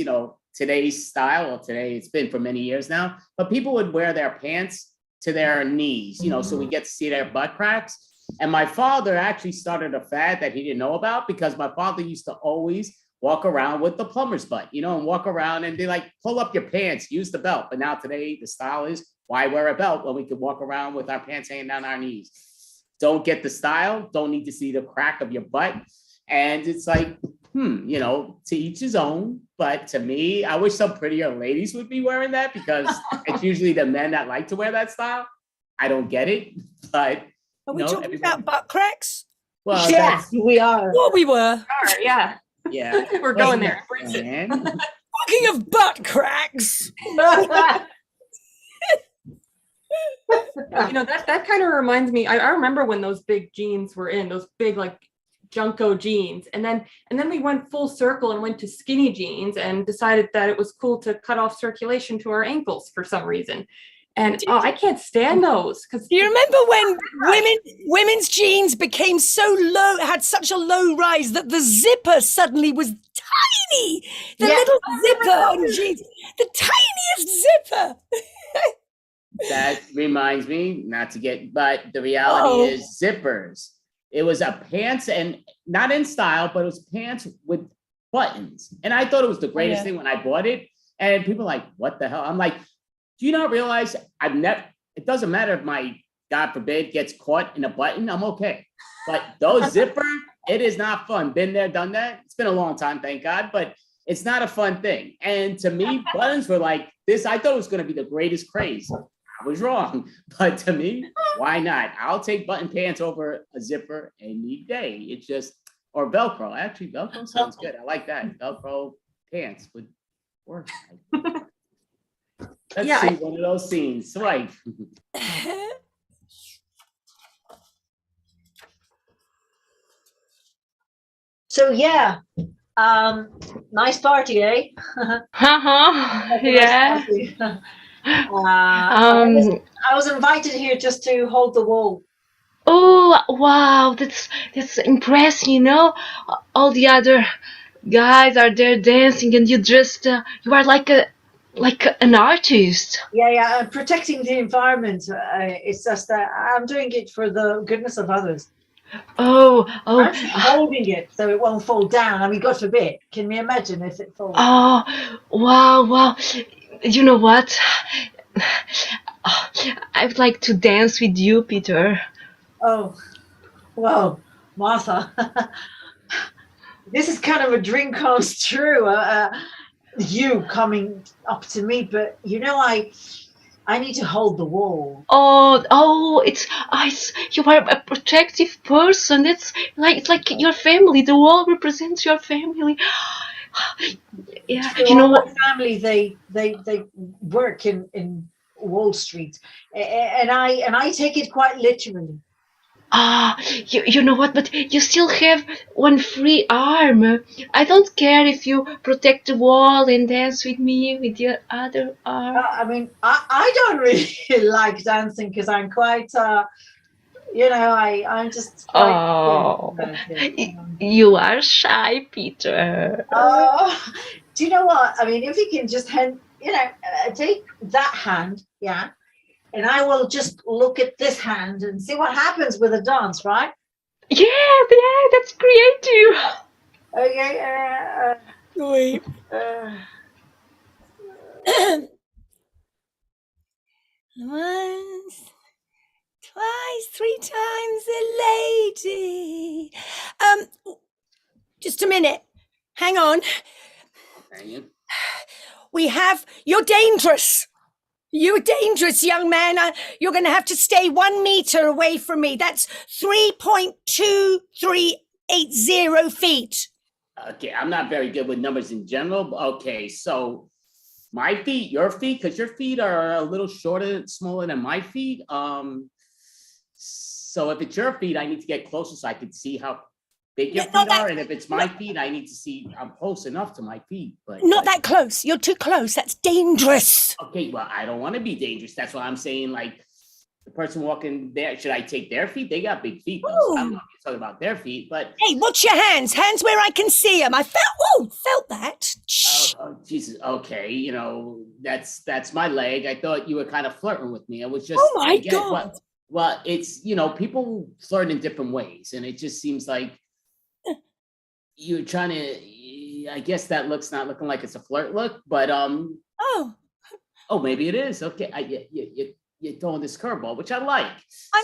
today's style, today it's been for many years now, but people would wear their pants to their knees, so we get to see their butt cracks. And my father actually started a fad that he didn't know about, because my father used to always walk around with the plumber's butt, and walk around and be like, pull up your pants, use the belt. But now today the style is, why wear a belt when we could walk around with our pants hanging down our knees? Don't get the style, don't need to see the crack of your butt. And it's like, to each his own. But to me, I wish some prettier ladies would be wearing that, because it's usually the men that like to wear that style. I don't get it, but Are we talking about butt cracks? Well, Yeah, that's we are. What we were. Yeah, yeah. we're going there. Embrace it. And Talking of butt cracks. You know, that kind of reminds me. I remember when those big jeans were in, those big like Junko jeans, and then we went full circle and went to skinny jeans and decided that it was cool to cut off circulation to our ankles for some reason. And I can't stand those because Do you remember when women's jeans became so low, had such a low rise that the zipper suddenly was tiny? The Yeah. little zipper on jeans, the tiniest zipper. that reminds me, not to get, but the reality is zippers. It was a pants, and not in style, but it was pants with buttons. And I thought it was the greatest thing when I bought it. And people are like, what the hell? I'm like, do you not realize it doesn't matter if my, God forbid, gets caught in a button, I'm okay. But those zipper, it is not fun. Been there, done that. It's been a long time, thank God, but it's not a fun thing. And to me, buttons were like this. I thought it was going to be the greatest craze. I was wrong, but to me, why not? I'll take button pants over a zipper any day. It's just, or Velcro. Actually, Velcro sounds good. I like that. Velcro pants would work. Let's see one of those scenes. Swipe. So yeah, nice party, eh? Yeah. I was invited here just to hold the wall. Oh wow, that's impressive, you know. All the other guys are there dancing, and you just you are like an artist. Yeah, I'm protecting the environment. It's just that I'm doing it for the goodness of others. I'm holding it so it won't fall down. I mean, God forbid. Can you imagine if it falls? Oh, wow. You know what? I would like to dance with you, Peter. Oh, well, Martha, this is kind of a dream comes true. You coming up to me, but you know, I need to hold the wall. Oh, you are a protective person. It's like your family. The wall represents your family. Yeah, So you know what? my family, they work in Wall Street, and I take it quite literally. You know what? But you still have one free arm. I don't care if you protect the wall and dance with me with your other arm. I mean, I don't really like dancing because I'm quite, I'm just quite. You are shy, Peter. Do you know what? I mean, if you can just take that hand, yeah, and I will just look at this hand and see what happens with a dance, right? Yeah, that's creative. Okay. Wait. Once, twice, 3 times a lady. Just a minute. Hang on. You're dangerous. You're dangerous, young man. You're going to have to stay 1 meter away from me. That's 3.2380 feet. Okay, I'm not very good with numbers in general. Okay, so my feet, your feet, because your feet are a little shorter, smaller than my feet. So if it's your feet, I need to get closer so I can see how big your feet are. And if it's my feet, I need to see I'm close enough to my feet. But not that close. You're too close. That's dangerous. Okay, well, I don't want to be dangerous. That's why I'm saying, like, the person walking there, should I take their feet? They got big feet, though. So I don't know if you're talking about their feet, but hey, watch your hands. Hands where I can see them. I felt that. Oh, Jesus. Okay, that's my leg. I thought you were kind of flirting with me. I was just. Oh my God. Well, it's people flirt in different ways, and it just seems like you're trying to. I guess that look's not looking like it's a flirt look, but Oh, maybe it is. Okay, you're throwing this curveball, which I like.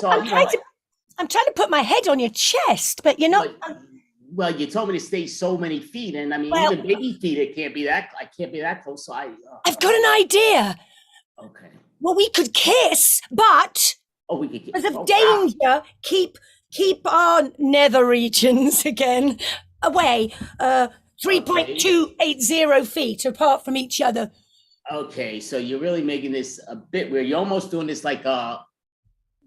I'm trying to put my head on your chest, but you're not. Well, you told me to stay so many feet, and I mean, even baby feet, I can't be that close. So I've got an idea. Okay. Well, we could kiss, but we could kiss. because of danger, keep keep our nether regions again away, 3.280 feet apart from each other. Okay, so you're really making this a bit weird. You're almost doing this like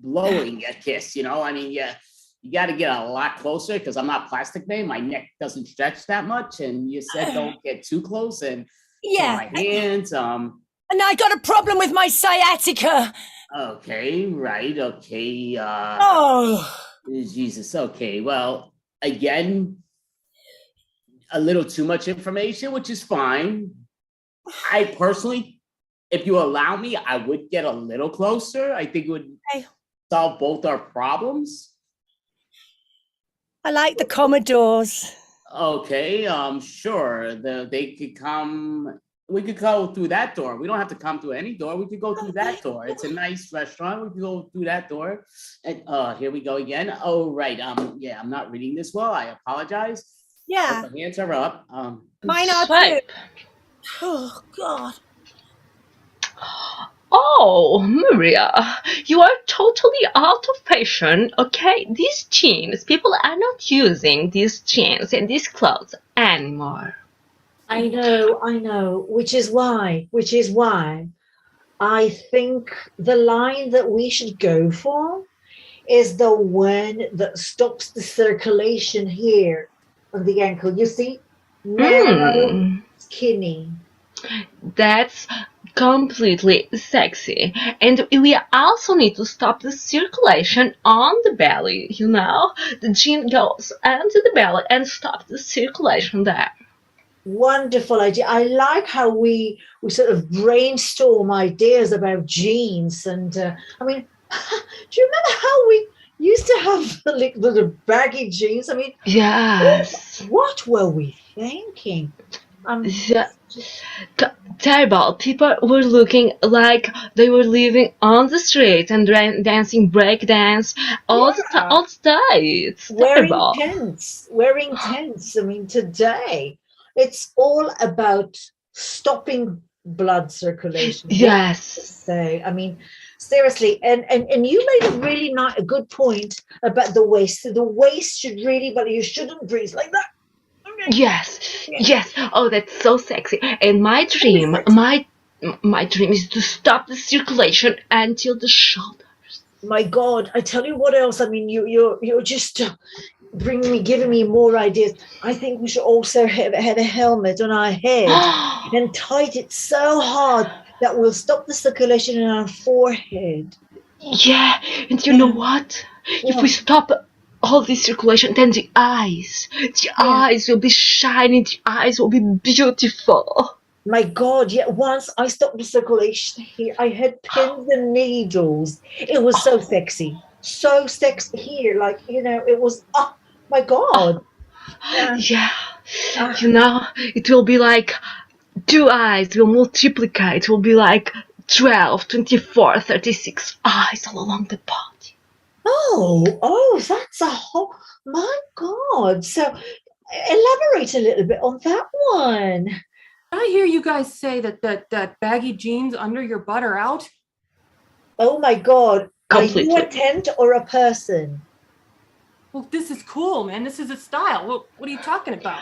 blowing a kiss, you know? I mean, yeah, you got to get a lot closer because I'm not plastic made. My neck doesn't stretch that much. And you said don't get too close. And so Yeah. my hands, And I got a problem with my sciatica. okay, right, okay. Oh. Jesus, okay. Well, again, a little too much information, which is fine. I personally, if you allow me, I would get a little closer. I think it would solve both our problems. I like the Commodores. Okay, sure. They could come. We could go through that door. We don't have to come through any door. We could go through that door. It's a nice restaurant. We could go through that door. And here we go again. Oh, right. Yeah, I'm not reading this well. I apologize. Yeah. But the hands are up. Mine are too. Swipe. Oh, God. Oh, Maria, you are totally out of fashion. Okay, these jeans, people are not using these jeans and these clothes anymore. I know, which is why I think the line that we should go for is the one that stops the circulation here on the ankle. You see? Narrow, skinny. That's completely sexy. And we also need to stop the circulation on the belly, you know? The jean goes onto the belly and stop the circulation there. Wonderful idea. I like how we sort of brainstorm ideas about jeans. And I mean, do you remember how we used to have the baggy jeans? I mean, yes. What were we thinking? Yeah. Terrible. People were looking like they were living on the street and dancing break dance all the day. It's terrible. Wearing tents. I mean, today it's all about stopping blood circulation. Yes. So, I mean, seriously, and you made a really a good point about the waist. So the waist should really, but you shouldn't breathe like that. Yes. Oh, that's so sexy. And my dream is to stop the circulation until the shoulders. My God, I tell you what else. I mean, you're just giving me more ideas. I think we should also have a helmet on our head and tie it so hard that will stop the circulation in our forehead. Yeah, and you know what? If we stop all this circulation, then the eyes will be shiny, the eyes will be beautiful. My God, yeah, once I stopped the circulation here, I had pins and needles. It was so sexy here, like, you know, it was, oh my God. Yeah, you know, it will be like 2 eyes will multiply, it will be like 12, 24, 36 eyes all along the body. Oh, that's a whole, my God. So elaborate a little bit on that one. I hear you guys say that baggy jeans under your butt are out. Oh my God. Completely. Are you a tent or a person? Well, this is cool, man. This is a style. What are you talking about?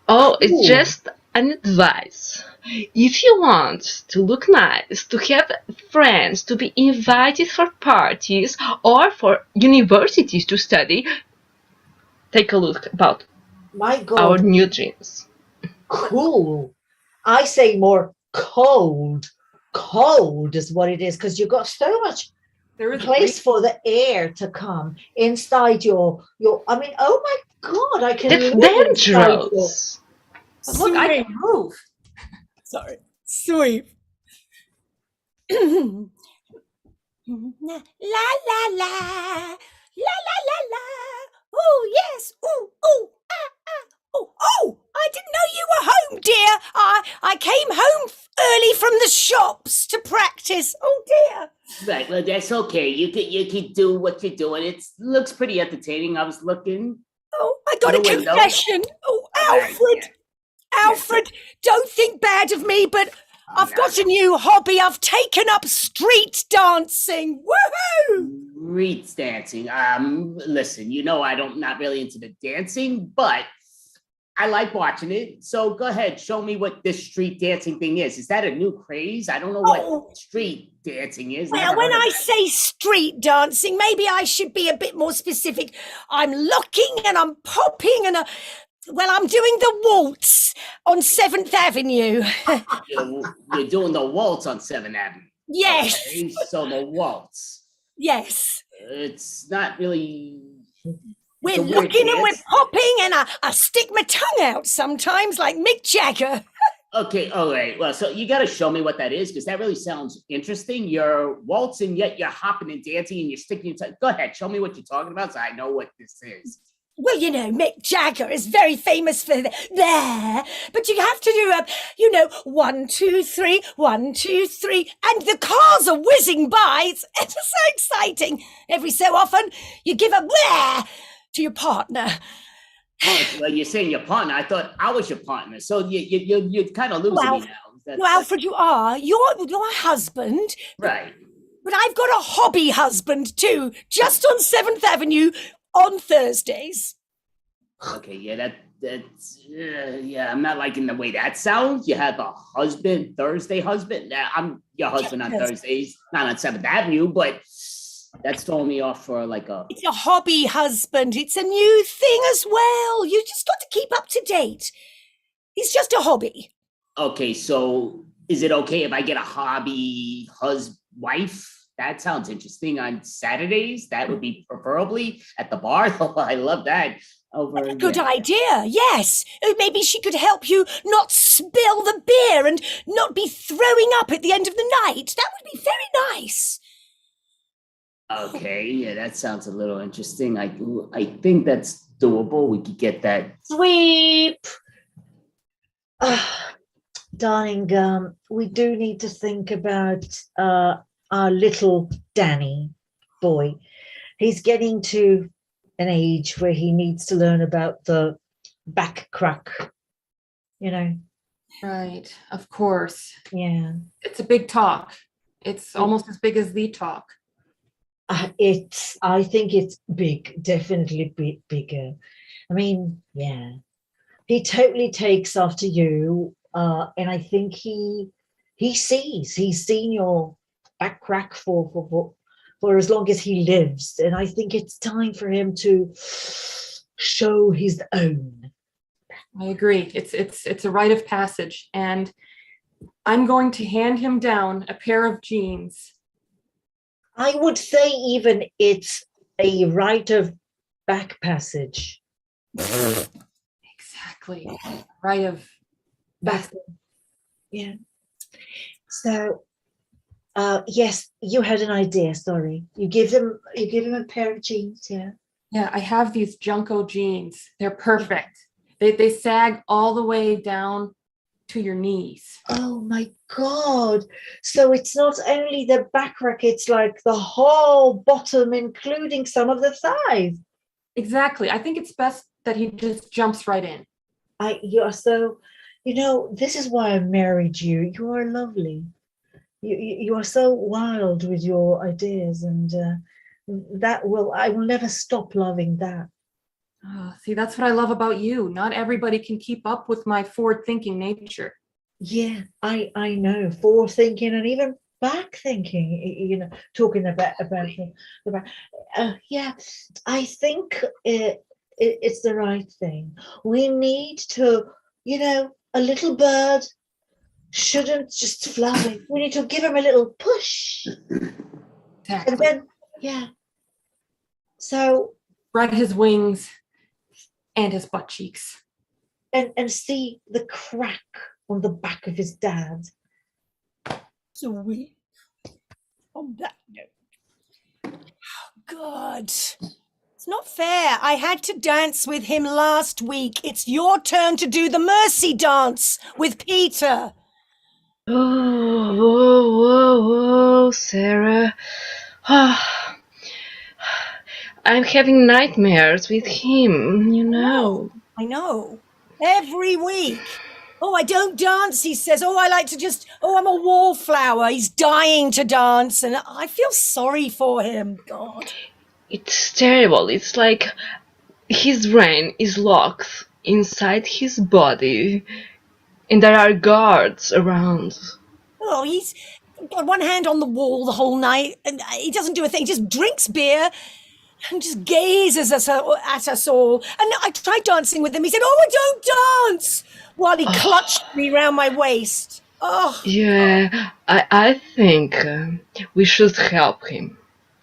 Oh, it's just an advice. If you want to look nice, to have friends, to be invited for parties or for universities to study, take a look about my God. Our new jeans. Cool. I say more cold. Cold is what it is, because you've got so much place for the air to come inside your I mean, oh my God, I can That's dangerous. Look, I can move. Sorry. Sweep. La la la la. La la la la. Oh yes. Ooh, ooh, Oh, I didn't know you were home, dear. I came home early from the shops to practice. Oh dear. Right, well, that's okay. You could do what you're doing. It looks pretty entertaining. I was looking. Oh, I got a confession. Oh, Alfred. Alfred, don't think bad of me, but I've got a new hobby. I've taken up street dancing. Woohoo! Street dancing. Listen, you know not really into the dancing, but I like watching it. So go ahead, show me what this street dancing thing is. Is that a new craze? I don't know what street dancing is. Well, when I say street dancing, maybe I should be a bit more specific. I'm locking and I'm popping and I'm doing the waltz on 7th Avenue. You're doing the waltz on 7th Avenue. Yes. Okay, so the waltz. Yes. It's not really. We're looking and we're popping, and I stick my tongue out sometimes like Mick Jagger. Okay, all right. Well, so you got to show me what that is, because that really sounds interesting. You're waltzing, yet you're hopping and dancing, and you're sticking your tongue. Go ahead, show me what you're talking about, so I know what this is. Well, you know, Mick Jagger is very famous for there, but you have to do 1, 2, 3, 1, 2, 3, and the cars are whizzing by. It's so exciting. Every so often, you give a bleh to your partner. Oh, well, you're saying your partner. I thought I was your partner, so you're kind of losing me now. Well, Alfred, you are. You're a husband, right? But I've got a hobby husband too, just on 7th Avenue. On Thursdays. Okay, yeah, I'm not liking the way that sounds. You have a husband, Thursday husband. I'm your husband on Thursdays, not on 7th Avenue, but that's throwing me off for It's a hobby husband. It's a new thing as well. You just got to keep up to date. It's just a hobby. Okay, so is it okay if I get a hobby wife? That sounds interesting. On Saturdays, that would be preferably at the bar. I love that. Good idea, yes. Maybe she could help you not spill the beer and not be throwing up at the end of the night. That would be very nice. Okay, yeah, that sounds a little interesting. I think that's doable. We could get that. Sweep. Darling, we do need to think about our little Danny boy. He's getting to an age where he needs to learn about the back crack, Right, of course. Yeah. It's a big talk. It's almost as big as the talk. I think it's big, definitely bigger. I mean, yeah. He totally takes after you, and I think he's seen your back crack for as long as he lives, and I think it's time for him to show his own. I agree. It's a rite of passage, and I'm going to hand him down a pair of jeans. I would say even it's a rite of back passage. Exactly, rite of back. Yeah. So. Yes, you had an idea. Sorry, you give him a pair of jeans. Yeah. Yeah, I have these Junko jeans. They're perfect. They sag all the way down to your knees. Oh my God! So it's not only the back rack; it's like the whole bottom, including some of the thighs. Exactly. I think it's best that he just jumps right in. You're so, this is why I married you. You are lovely. You are so wild with your ideas, and I will never stop loving that. Oh, see, that's what I love about you. Not everybody can keep up with my forward-thinking nature. Yeah, I know, forward thinking and even back thinking. Talking about yeah, I think it's the right thing. We need to, a little bird shouldn't just fly. We need to give him a little push. Exactly. And then, yeah. So spread his wings and his butt cheeks. And see the crack on the back of his dad. So we on that note. Oh God. It's not fair. I had to dance with him last week. It's your turn to do the mercy dance with Peter. Oh, whoa, Sarah. I'm having nightmares with him, I know. Every week. Oh, I don't dance, he says. Oh, I like to just, oh, I'm a wallflower. He's dying to dance, and I feel sorry for him. God. It's terrible. It's like his brain is locked inside his body, and there are guards around. Oh, he's got one hand on the wall the whole night, and he doesn't do a thing. He just drinks beer and just gazes at us all. And I tried dancing with him. He said, "Oh, I don't dance," while he clutched me round my waist. Oh, Yeah, I think we should help him.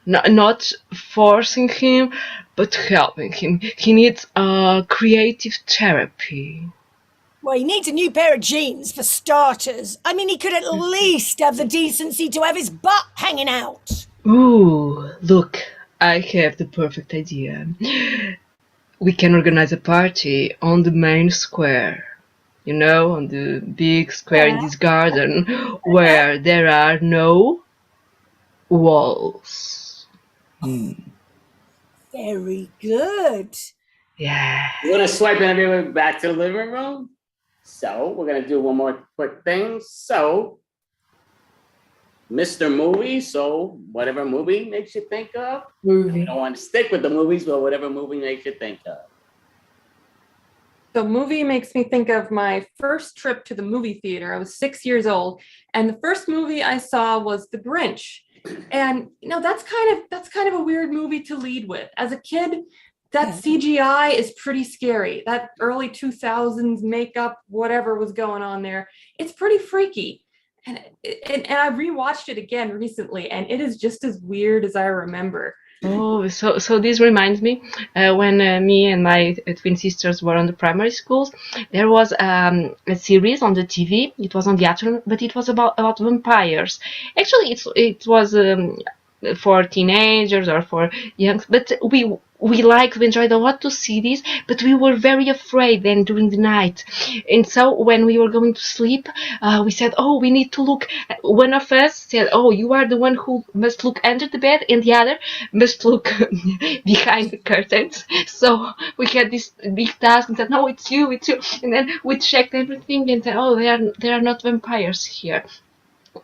Not forcing him, but helping him. He needs creative therapy. well, he needs a new pair of jeans for starters. I mean, he could at least have the decency to have his butt hanging out. Ooh, look, I have the perfect idea. We can organize a party on the main square. You know, on the big square in this garden where there are no walls. Very good. Yeah. We're gonna swipe everyone back to the living room. So we're gonna do one more quick thing. So, Mr. Movie. So whatever movie makes you think of. Movie. I don't want to stick with the movies, but whatever movie makes you think of. The movie makes me think of my first trip to the movie theater. I was 6 years old, and the first movie I saw was The Grinch. And that's kind of a weird movie to lead with. As a kid, that CGI is pretty scary. That early 2000s makeup, whatever was going on there, it's pretty freaky. And I rewatched it again recently, and it is just as weird as I remember. Oh, so this reminds me when me and my twin sisters were on the primary schools, there was a series on the TV. It was on the afternoon, but it was about vampires. Actually, it was for teenagers or for young, but we liked, we enjoyed a lot to see this, but we were very afraid then during the night. And so when we were going to sleep, we said, oh, we need to look. One of us said, oh, you are the one who must look under the bed, and the other must look behind the curtains. So we had this big task and said, no, it's you. And then we checked everything and said, oh, there are not vampires here.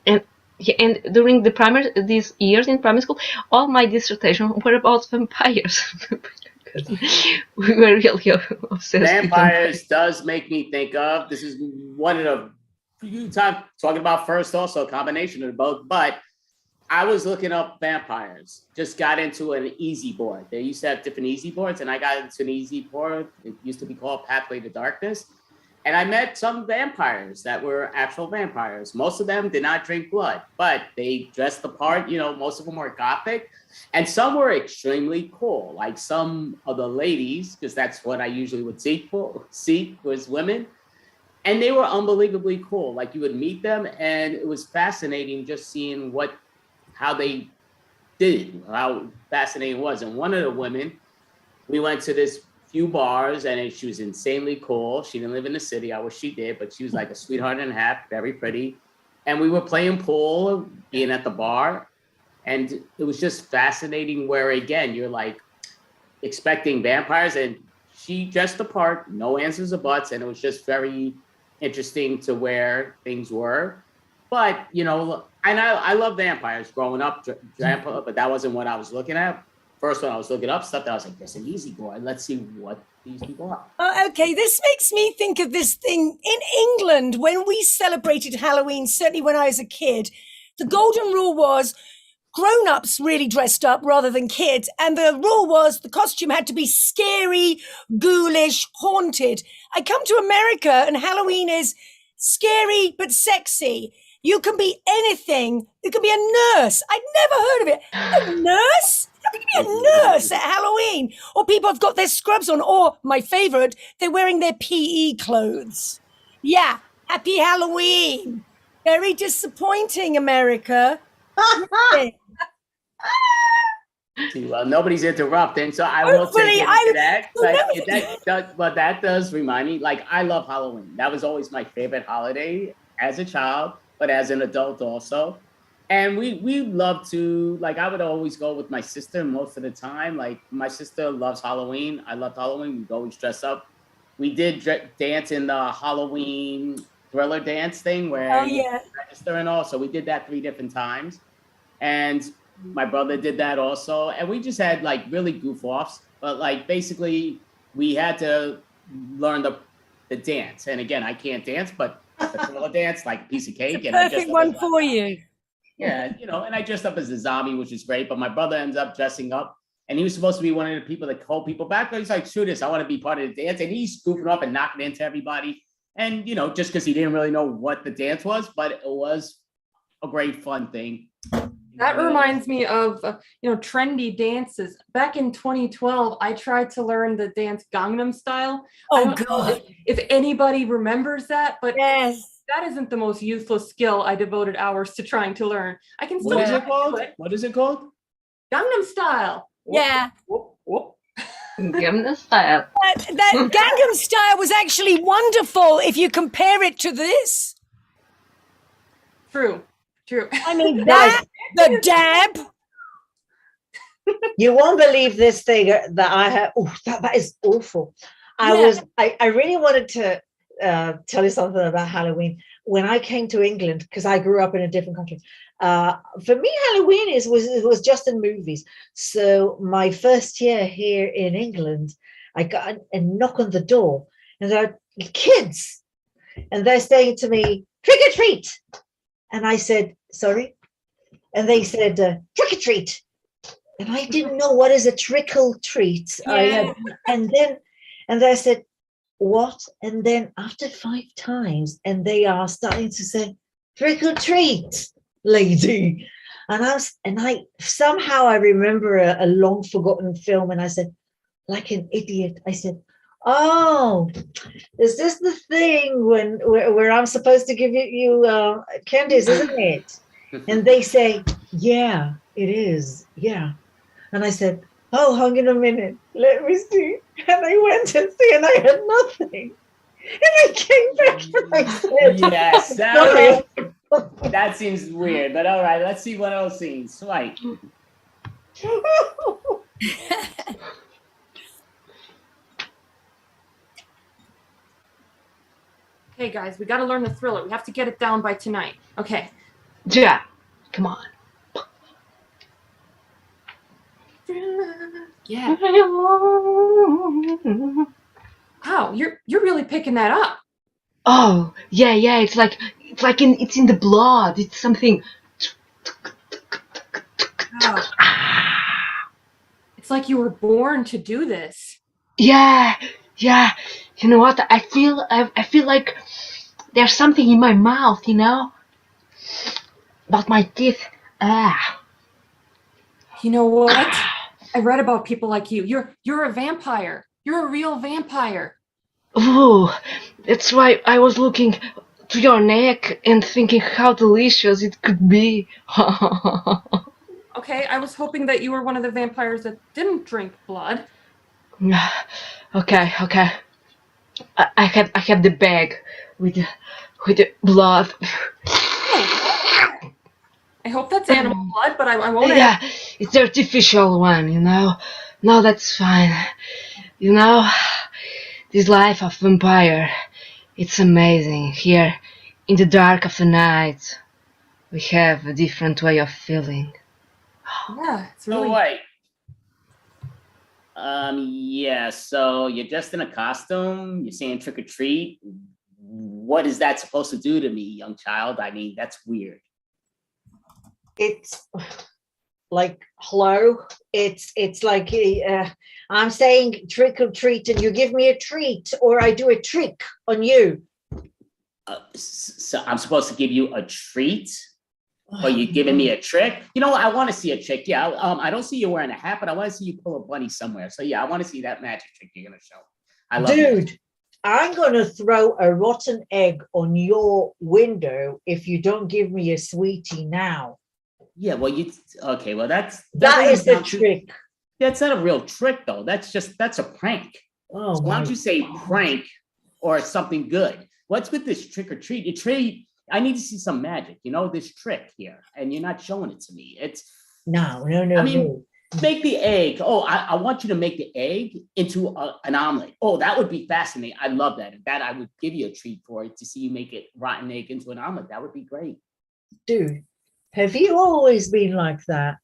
And during these years in primary school, all my dissertation were about vampires. We were really obsessed. Vampires does make me think of. This is one of the few times talking about first, also a combination of both. But I was looking up vampires. Just got into an easy board. They used to have different easy boards, and I got into an easy board. It used to be called Pathway to Darkness. And I met some vampires that were actual vampires. Most of them did not drink blood, but they dressed the part. Most of them were gothic, and some were extremely cool. Like some of the ladies, because that's what I usually would seek was women. And they were unbelievably cool. Like you would meet them, and it was fascinating just seeing how they did, how fascinating it was. And one of the women, we went to this few bars, and she was insanely cool. She didn't live in the city. I wish she did, but she was like a sweetheart and a half, very pretty. And we were playing pool, being at the bar, and it was just fascinating where, again, you're like expecting vampires, and she dressed the part, no answers or buts, and it was just very interesting to where things were. But, and I love vampires growing up, but that wasn't what I was looking at. First, when I was looking up stuff, I was like, "There's an easy board. Let's see what these people are." Okay, this makes me think of this thing in England when we celebrated Halloween. Certainly, when I was a kid, the golden rule was grown-ups really dressed up rather than kids, and the rule was the costume had to be scary, ghoulish, haunted. I come to America, and Halloween is scary but sexy. You can be anything. You can be a nurse. I'd never heard of it. A nurse? How can you be a nurse at Halloween? Or people have got their scrubs on, or my favorite, they're wearing their PE clothes. Yeah, happy Halloween. Very disappointing, America. See, well, nobody's interrupting, so I will take into that. But that does remind me, like, I love Halloween. That was always my favorite holiday as a child, but as an adult also. And we love to, like, I would always go with my sister most of the time. Like, my sister loves Halloween. I loved Halloween. We'd always dress up. we did dance in the Halloween thriller dance thing where Oh, yeah. register and all. So we did that 3 different times. And my brother did that also. And we just had like really goof offs. But like basically we had to learn the dance. And again, I can't dance, but the thriller dance, like a piece of cake. And I Perfect dressed up one as for you. yeah, and I dressed up as a zombie, which is great. But my brother ends up dressing up, and he was supposed to be one of the people that hold people back. But he's like, "Screw this! I want to be part of the dance." And he's goofing up and knocking into everybody. And just because he didn't really know what the dance was, but it was a great fun thing. That reminds me of trendy dances. Back in 2012, I tried to learn the dance Gangnam Style. I Oh, don't know God. if anybody remembers that, but Yes. that isn't the most useless skill I devoted hours to trying to learn. I can still What is try it to called? do it. What is it called? Gangnam Style. Yeah. Whoop, whoop. Gangnam Style. That Gangnam Style was actually wonderful if you compare it to this. True. I mean, that, the dab. You won't believe this thing that I have. Oh, that is awful. Yeah. I really wanted to tell you something about Halloween. When I came to England, because I grew up in a different country, for me, Halloween was just in movies. So my first year here in England, I got a knock on the door, and there are kids, and they're saying to me, "Trick or treat," and I said, "Sorry," and they said, "Trick or treat." And I didn't know what is a trickle treat. Yeah. And they said, "What?" And then after 5 times, and they are starting to say, "Trick or treat, lady." And I somehow I remember a long forgotten film, and I said, like an idiot, I said, "Oh, is this the thing where I'm supposed to give you candies, isn't it?" And they say, "Yeah, it is. Yeah." And I said, "Oh, hang on a minute. Let me see." And I went and see, and I had nothing. And I came back and I said, Yes, "Sorry." that seems weird. But all right, let's see what else scenes. Right. Okay, guys, we got to learn the thriller. We have to get it down by tonight. Okay. Yeah, come on. Yeah. Wow, you're really picking that up. Oh, yeah, it's in the blood. It's something. Wow. It's like you were born to do this. Yeah. You know what? I feel like there's something in my mouth, about my teeth. You know what? I read about people like you. You're a vampire. You're a real vampire. Ooh, that's why I was looking to your neck and thinking how delicious it could be. Okay, I was hoping that you were one of the vampires that didn't drink blood. Okay. I have the bag with the blood. I hope that's animal blood, but I won't. Yeah, it's the artificial one, No, that's fine. This life of vampire, it's amazing. Here, in the dark of the night, we have a different way of feeling. Yeah, it's really. So wait. Yeah, so you're just in a costume, you're saying trick or treat. What is that supposed to do to me, young child? I mean, that's weird. It's like, hello, it's like I'm saying trick or treat, and you give me a treat, or I do a trick on you. So I'm supposed to give you a treat? Or you giving me a trick? I want to see a trick. Yeah, I don't see you wearing a hat, but I want to see you pull a bunny somewhere. So yeah, I want to see that magic trick you're gonna show. I love Dude, magic. I'm gonna throw a rotten egg on your window if you don't give me a sweetie now. Yeah, well, okay, well that is the trick. That's not a real trick though. That's a prank. Oh, so why don't you say prank or something good? What's with this trick or treat? I need to see some magic, this trick here, and you're not showing it to me. No. I mean, Make the egg. Oh, I want you to make the egg into an omelet. Oh, that would be fascinating. I love that. That I would give you a treat for it to see you make it rotten egg into an omelet. That would be great. Dude, have you always been like that?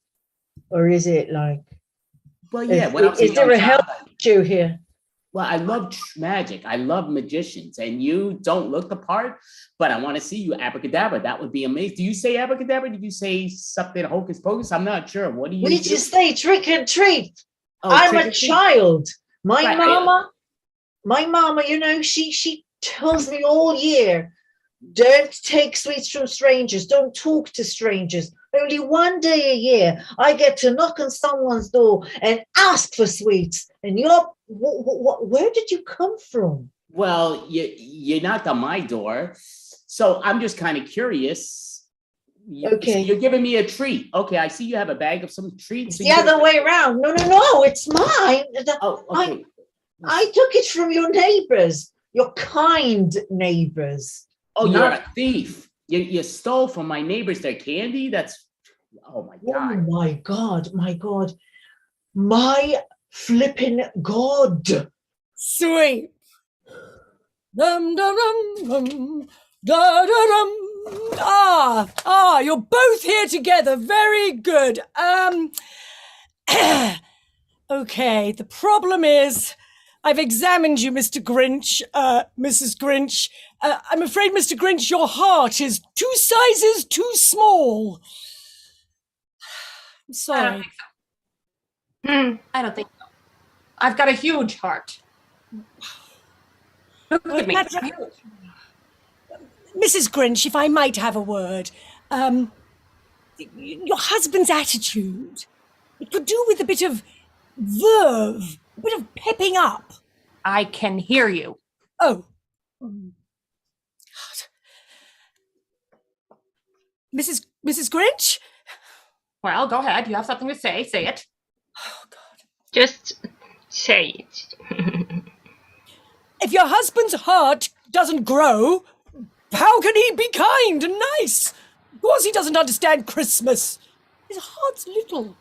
Or is it like, Well, yeah. When I was is there a help you here? Well, I love magic. I love magicians, and you don't look the part, but I want to see you abracadabra. That would be amazing. Do you say abracadabra? Did you say something hocus pocus? I'm not sure. What do you? We just say trick and treat. Oh, I'm trick a or treat. child. My Right. mama, you know, she tells me all year, don't take sweets from strangers. Don't talk to strangers. Only one day a year, I get to knock on someone's door and ask for sweets. And where did you come from? Well, you knocked on my door, so I'm just kind of curious. Okay. So you're giving me a treat. Okay, I see you have a bag of some treats. It's the other way around. No, it's mine. Oh, okay. I took it from your neighbors, your kind neighbors. Oh, you're a thief. You stole from my neighbors their candy? That's, oh my God. Oh my God. My flipping God. Sweet. Dum dum dum dum da da dum. You're both here together. Very good. Okay, the problem is I've examined you, Mr. Grinch, Mrs. Grinch. I'm afraid, Mr. Grinch, your heart is 2 sizes too small. I'm sorry. I don't think so. I don't think so. I've got a huge heart. Look at me. Mrs. Grinch, if I might have a word, your husband's attitude, it could do with a bit of verve, a bit of pepping up. I can hear you. Oh. Mrs. Grinch? Well, go ahead. You have something to say. Say it. Oh, God. Just say it. If your husband's heart doesn't grow, how can he be kind and nice? Of course he doesn't understand Christmas. His heart's little.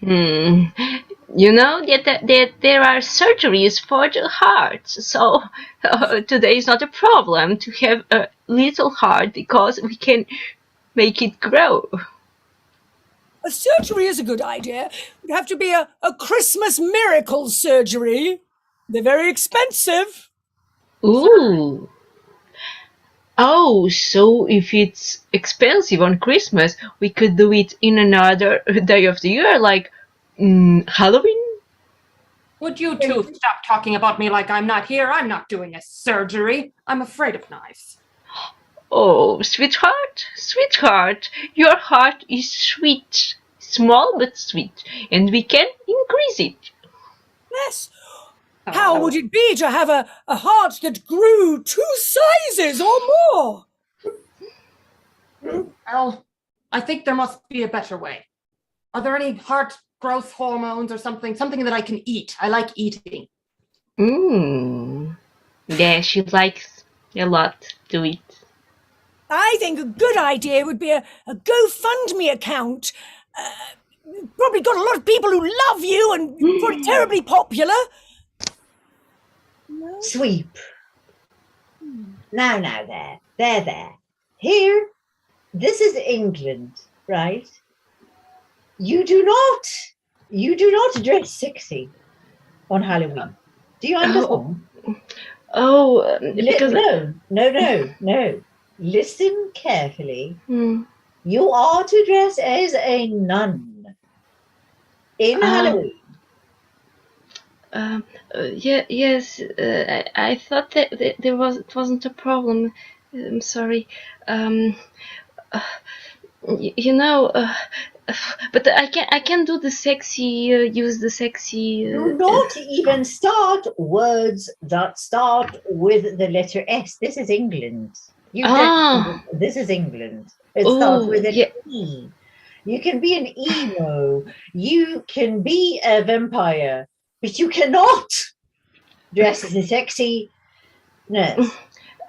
You know that there are surgeries for the heart, so today is not a problem to have a little heart because we can make it grow. A surgery is a good idea. It would have to be a Christmas miracle surgery. They're very expensive. Ooh. Oh, so if it's expensive on Christmas, we could do it in another day of the year, like Halloween? Would you two stop talking about me like I'm not here? I'm not doing a surgery. I'm afraid of knives. Oh, sweetheart, your heart is sweet, small but sweet, and we can increase it. Yes. How would it be to have a heart that grew 2 sizes or more? Well, I think there must be a better way. Are there any heart growth hormones or something that I can eat? I like eating. Yeah, she likes a lot to eat. I think a good idea would be a GoFundMe account. Probably got a lot of people who love you and probably terribly popular. No? Sweep. Now, there. Here, this is England, right? You do not dress sexy on Halloween. Do you understand? Because No. Listen carefully. You are to dress as a nun in Halloween. Yes. I thought that it wasn't a problem. I'm sorry. But I can do the sexy. Use the sexy. Do not even start words that start with the letter S. This is England. This is England. It starts with an E. You can be an emo. You can be a vampire, but you cannot dress as a sexy nurse.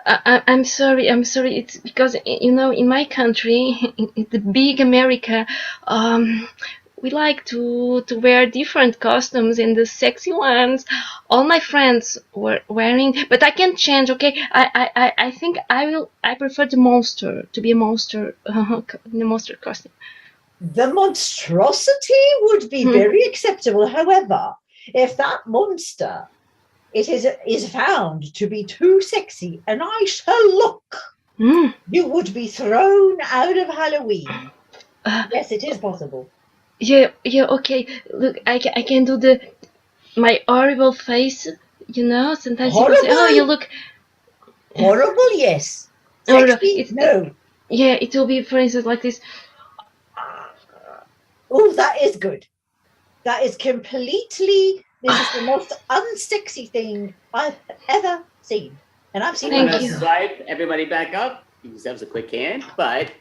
I'm sorry. It's because in my country, in the big America, we like to wear different costumes, and the sexy ones. All my friends were wearing, but I can change. Okay, I think I will. I prefer the monster to be a monster, the monster costume. The monstrosity would be very acceptable. However, if that monster is found to be too sexy and I shall look, you would be thrown out of Halloween. Yes, it is possible. Yeah, okay. Look, I can do my horrible face. Sometimes people say, "Oh, you look horrible." Yes. Sexy? No. Yeah, it will be, for instance, like this. Oh, that is good. That is completely. This is the most unsexy thing I've ever seen, and I've seen. I'm gonna swipe everybody back up. Give yourselves a quick hand, but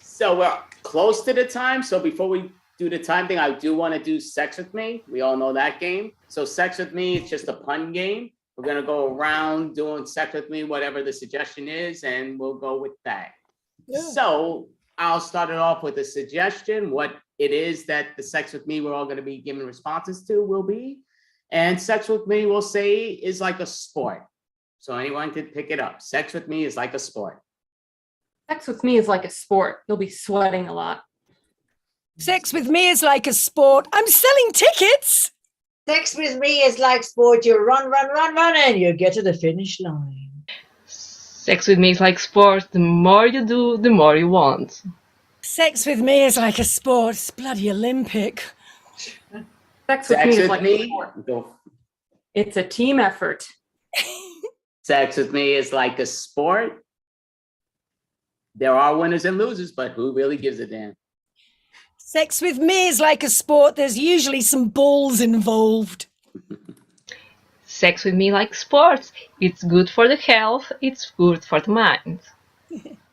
so we're close to the time. So before we do the time thing, I do want to do Sex With Me. We all know that game. So Sex With Me, it's just a pun game. We're gonna go around doing Sex With Me, whatever the suggestion is, and we'll go with that. Yeah. So I'll start it off with a suggestion, what it is that the Sex With Me we're all gonna be giving responses to will be. And Sex With Me, we'll say, is like a sport. So anyone can pick it up. Sex With Me is like a sport. Sex with me is like a sport. You'll be sweating a lot. Sex with me is like a sport. I'm selling tickets. Sex with me is like sport. You run, and you get to the finish line. Sex with me is like sport. The more you do, the more you want. Sex with me is like a sport. It's bloody Olympic. Sex with me is like a sport. It's a team effort. Sex with me is like a sport. There are winners and losers, but who really gives a damn? Sex with me is like a sport. There's usually some balls involved. Sex with me like sports. It's good for the health. It's good for the mind.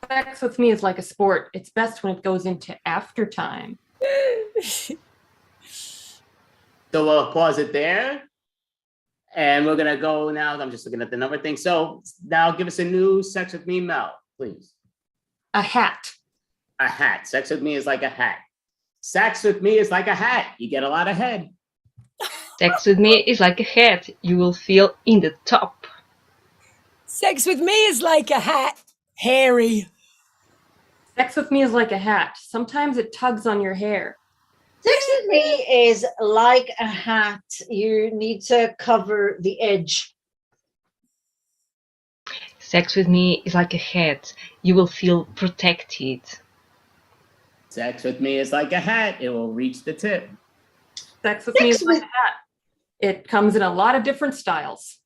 Sex with me is like a sport. It's best when it goes into after time. So we'll pause it there. And we're going to go now. I'm just looking at the number thing. So now give us a new Sex With Me, Mel, please. A hat. A hat. Sex with me is like a hat. Sex with me is like a hat. You get a lot of head. Sex with me is like a hat. You will feel in the top. Sex with me is like a hat. Hairy. Sex with me is like a hat. Sometimes it tugs on your hair. Sex with me is like a hat. You need to cover the edge. Sex with me is like a hat. You will feel protected. Sex with me is like a hat. It will reach the tip. Sex with me is like a hat. It comes in a lot of different styles.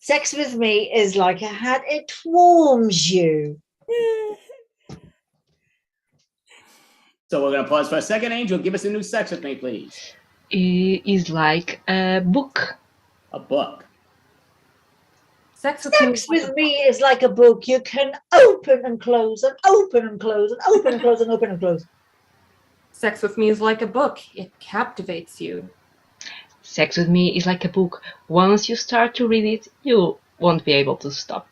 Sex with me is like a hat. It warms you. So we're going to pause for a second. Angel, give us a new Sex With Me, please. It is like a book. A book. Sex with me is like a book. You can open and close and open and close and open and close and open and close. Sex with me is like a book. It captivates you. Sex with me is like a book. Once you start to read it, you won't be able to stop.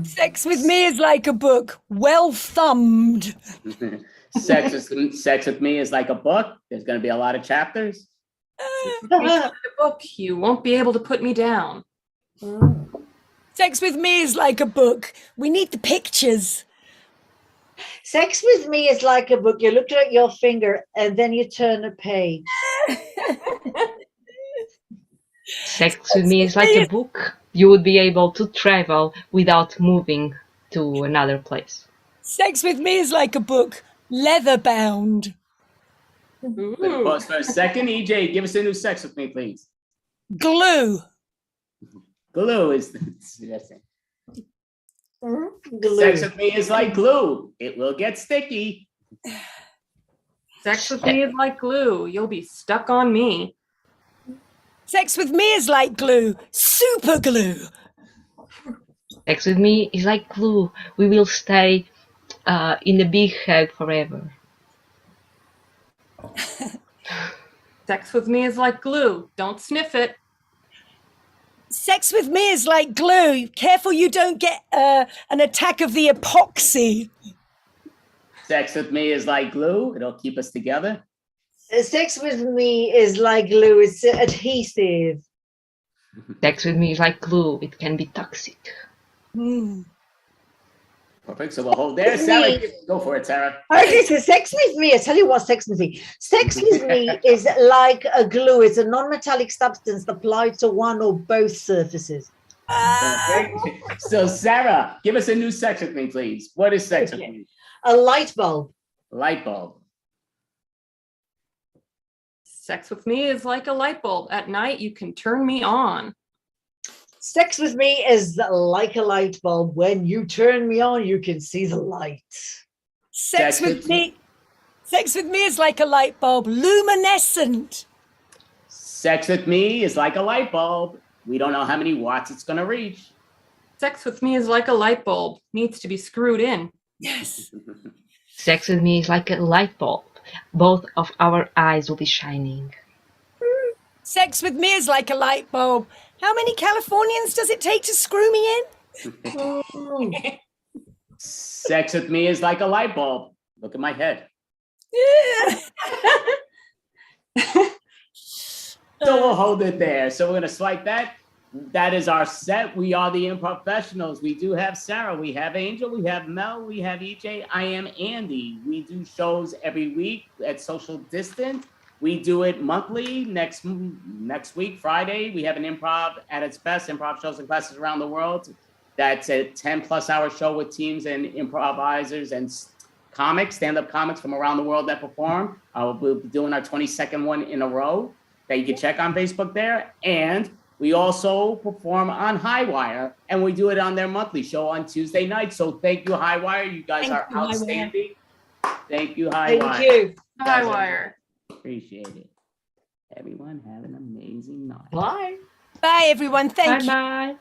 Sex with me is like a book. Well thumbed. Sex with me is like a book. There's going to be a lot of chapters. Like a book. You won't be able to put me down. Sex with me is like a book. We need the pictures. Sex with me is like a book. You look at your finger and then you turn a page. Sex with me is like a book. You would be able to travel without moving to another place. Sex with me is like a book. Leather bound. Pause for a second. EJ, give us a new Sex With Me, please. Glue. Glue is the suggestion. Glue. Sex with me is like glue. It will get sticky. Sex with me is like glue. You'll be stuck on me. Sex with me is like glue. Super glue. Sex with me is like glue. We will stay in a big hug forever. Sex with me is like glue. Don't sniff it. Sex with me is like glue. Careful you don't get an attack of the epoxy. Sex with me is like glue. It'll keep us together. Sex with me is like glue. It's adhesive. Sex with me is like glue. It can be toxic. Perfect. So we'll hold there. Sarah, go for it, Sarah. Okay, so sex with me, I tell you what sex with me. Sex with me is like a glue. It's a non-metallic substance applied to one or both surfaces. Perfect. So Sarah, give us a new sex with me, please. What is sex with me? A light bulb. Light bulb. Sex with me is like a light bulb. At night, you can turn me on. Sex with me is like a light bulb. When you turn me on, you can see the light. Sex with me is like a light bulb, luminescent. Sex with me is like a light bulb. We don't know how many watts it's going to reach. Sex with me is like a light bulb. Needs to be screwed in. Yes. Sex with me is like a light bulb. Both of our eyes will be shining. Sex with me is like a light bulb. How many Californians does it take to screw me in? Sex with me is like a light bulb. Look at my head. So we'll hold it there. So we're going to swipe that. That is our set. We are the Improvfessionals. We do have Sarah. We have Angel. We have Mel. We have EJ. I am Andy. We do shows every week at Social Distance. We do it monthly. Next week, Friday, we have an improv at its best, improv shows and classes around the world. That's a 10+ hour show with teams and improvisers and comics, stand-up comics from around the world that perform. We'll be doing our 22nd one in a row that you can check on Facebook there. And we also perform on Highwire, and we do it on their monthly show on Tuesday night. So thank you, Highwire. You guys are outstanding. Thank you, Highwire. Thank you. Highwire. Appreciate it. Everyone have an amazing night. Bye. Bye, everyone. Thank you. Bye-bye.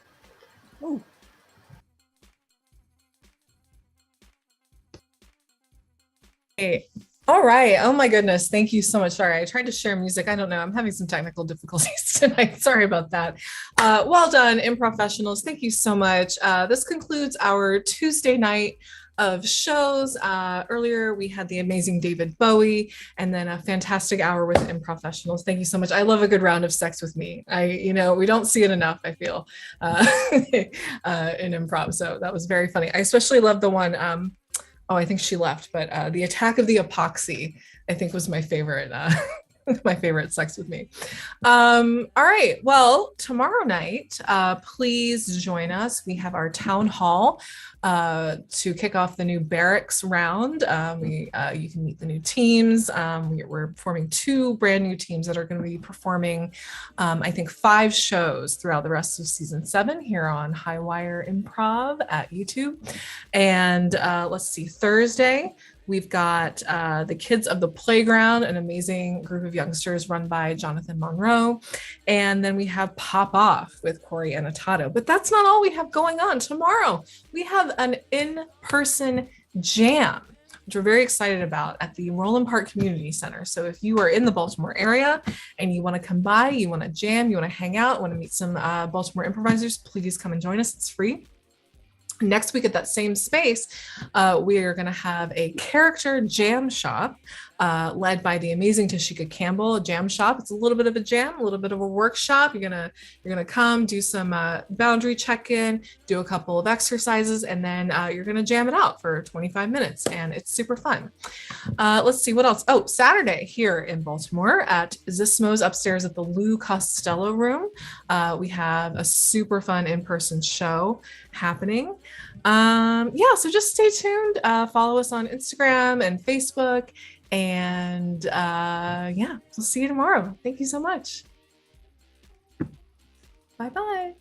Ooh. Hey. All right. Oh my goodness. Thank you so much. Sorry, I tried to share music. I don't know. I'm having some technical difficulties tonight. Sorry about that. Well done, Improvfessionals. Thank you so much. This concludes our Tuesday night of shows. Earlier, we had the amazing David Bowie, and then a fantastic hour with Improvfessionals. Thank you so much. I love a good round of sex with me. We don't see it enough, I feel, in improv. So that was very funny. I especially love the one, I think she left, but the attack of the epoxy, I think, was my favorite. My favorite sex with me. All right. Well, tomorrow night, please join us. We have our town hall to kick off the new barracks round. You can meet the new teams. We're forming 2 brand new teams that are going to be performing, I think, 5 shows throughout the rest of season 7 here on Highwire Improv at YouTube. And let's see, Thursday, we've got the Kids of the Playground, an amazing group of youngsters run by Jonathan Monroe. And then we have Pop Off with Corey Annotato. But that's not all we have going on. Tomorrow, we have an in-person jam, which we're very excited about at the Roland Park Community Center. So if you are in the Baltimore area and you want to come by, you want to jam, you want to hang out, want to meet some Baltimore improvisers, please come and join us. It's free. Next week at that same space, we are going to have a character jam shop led by the amazing Tashika Campbell. A jam shop. It's a little bit of a jam, a little bit of a workshop. You're gonna come do some boundary check-in, do a couple of exercises, and then you're gonna jam it out for 25 minutes, and it's super fun. Let's see what else. Oh, Saturday here in Baltimore at Zismo's upstairs at the Lou Costello Room. We have a super fun in-person show happening. So just stay tuned. Follow us on Instagram and Facebook. And we'll see you tomorrow. Thank you so much. Bye-bye.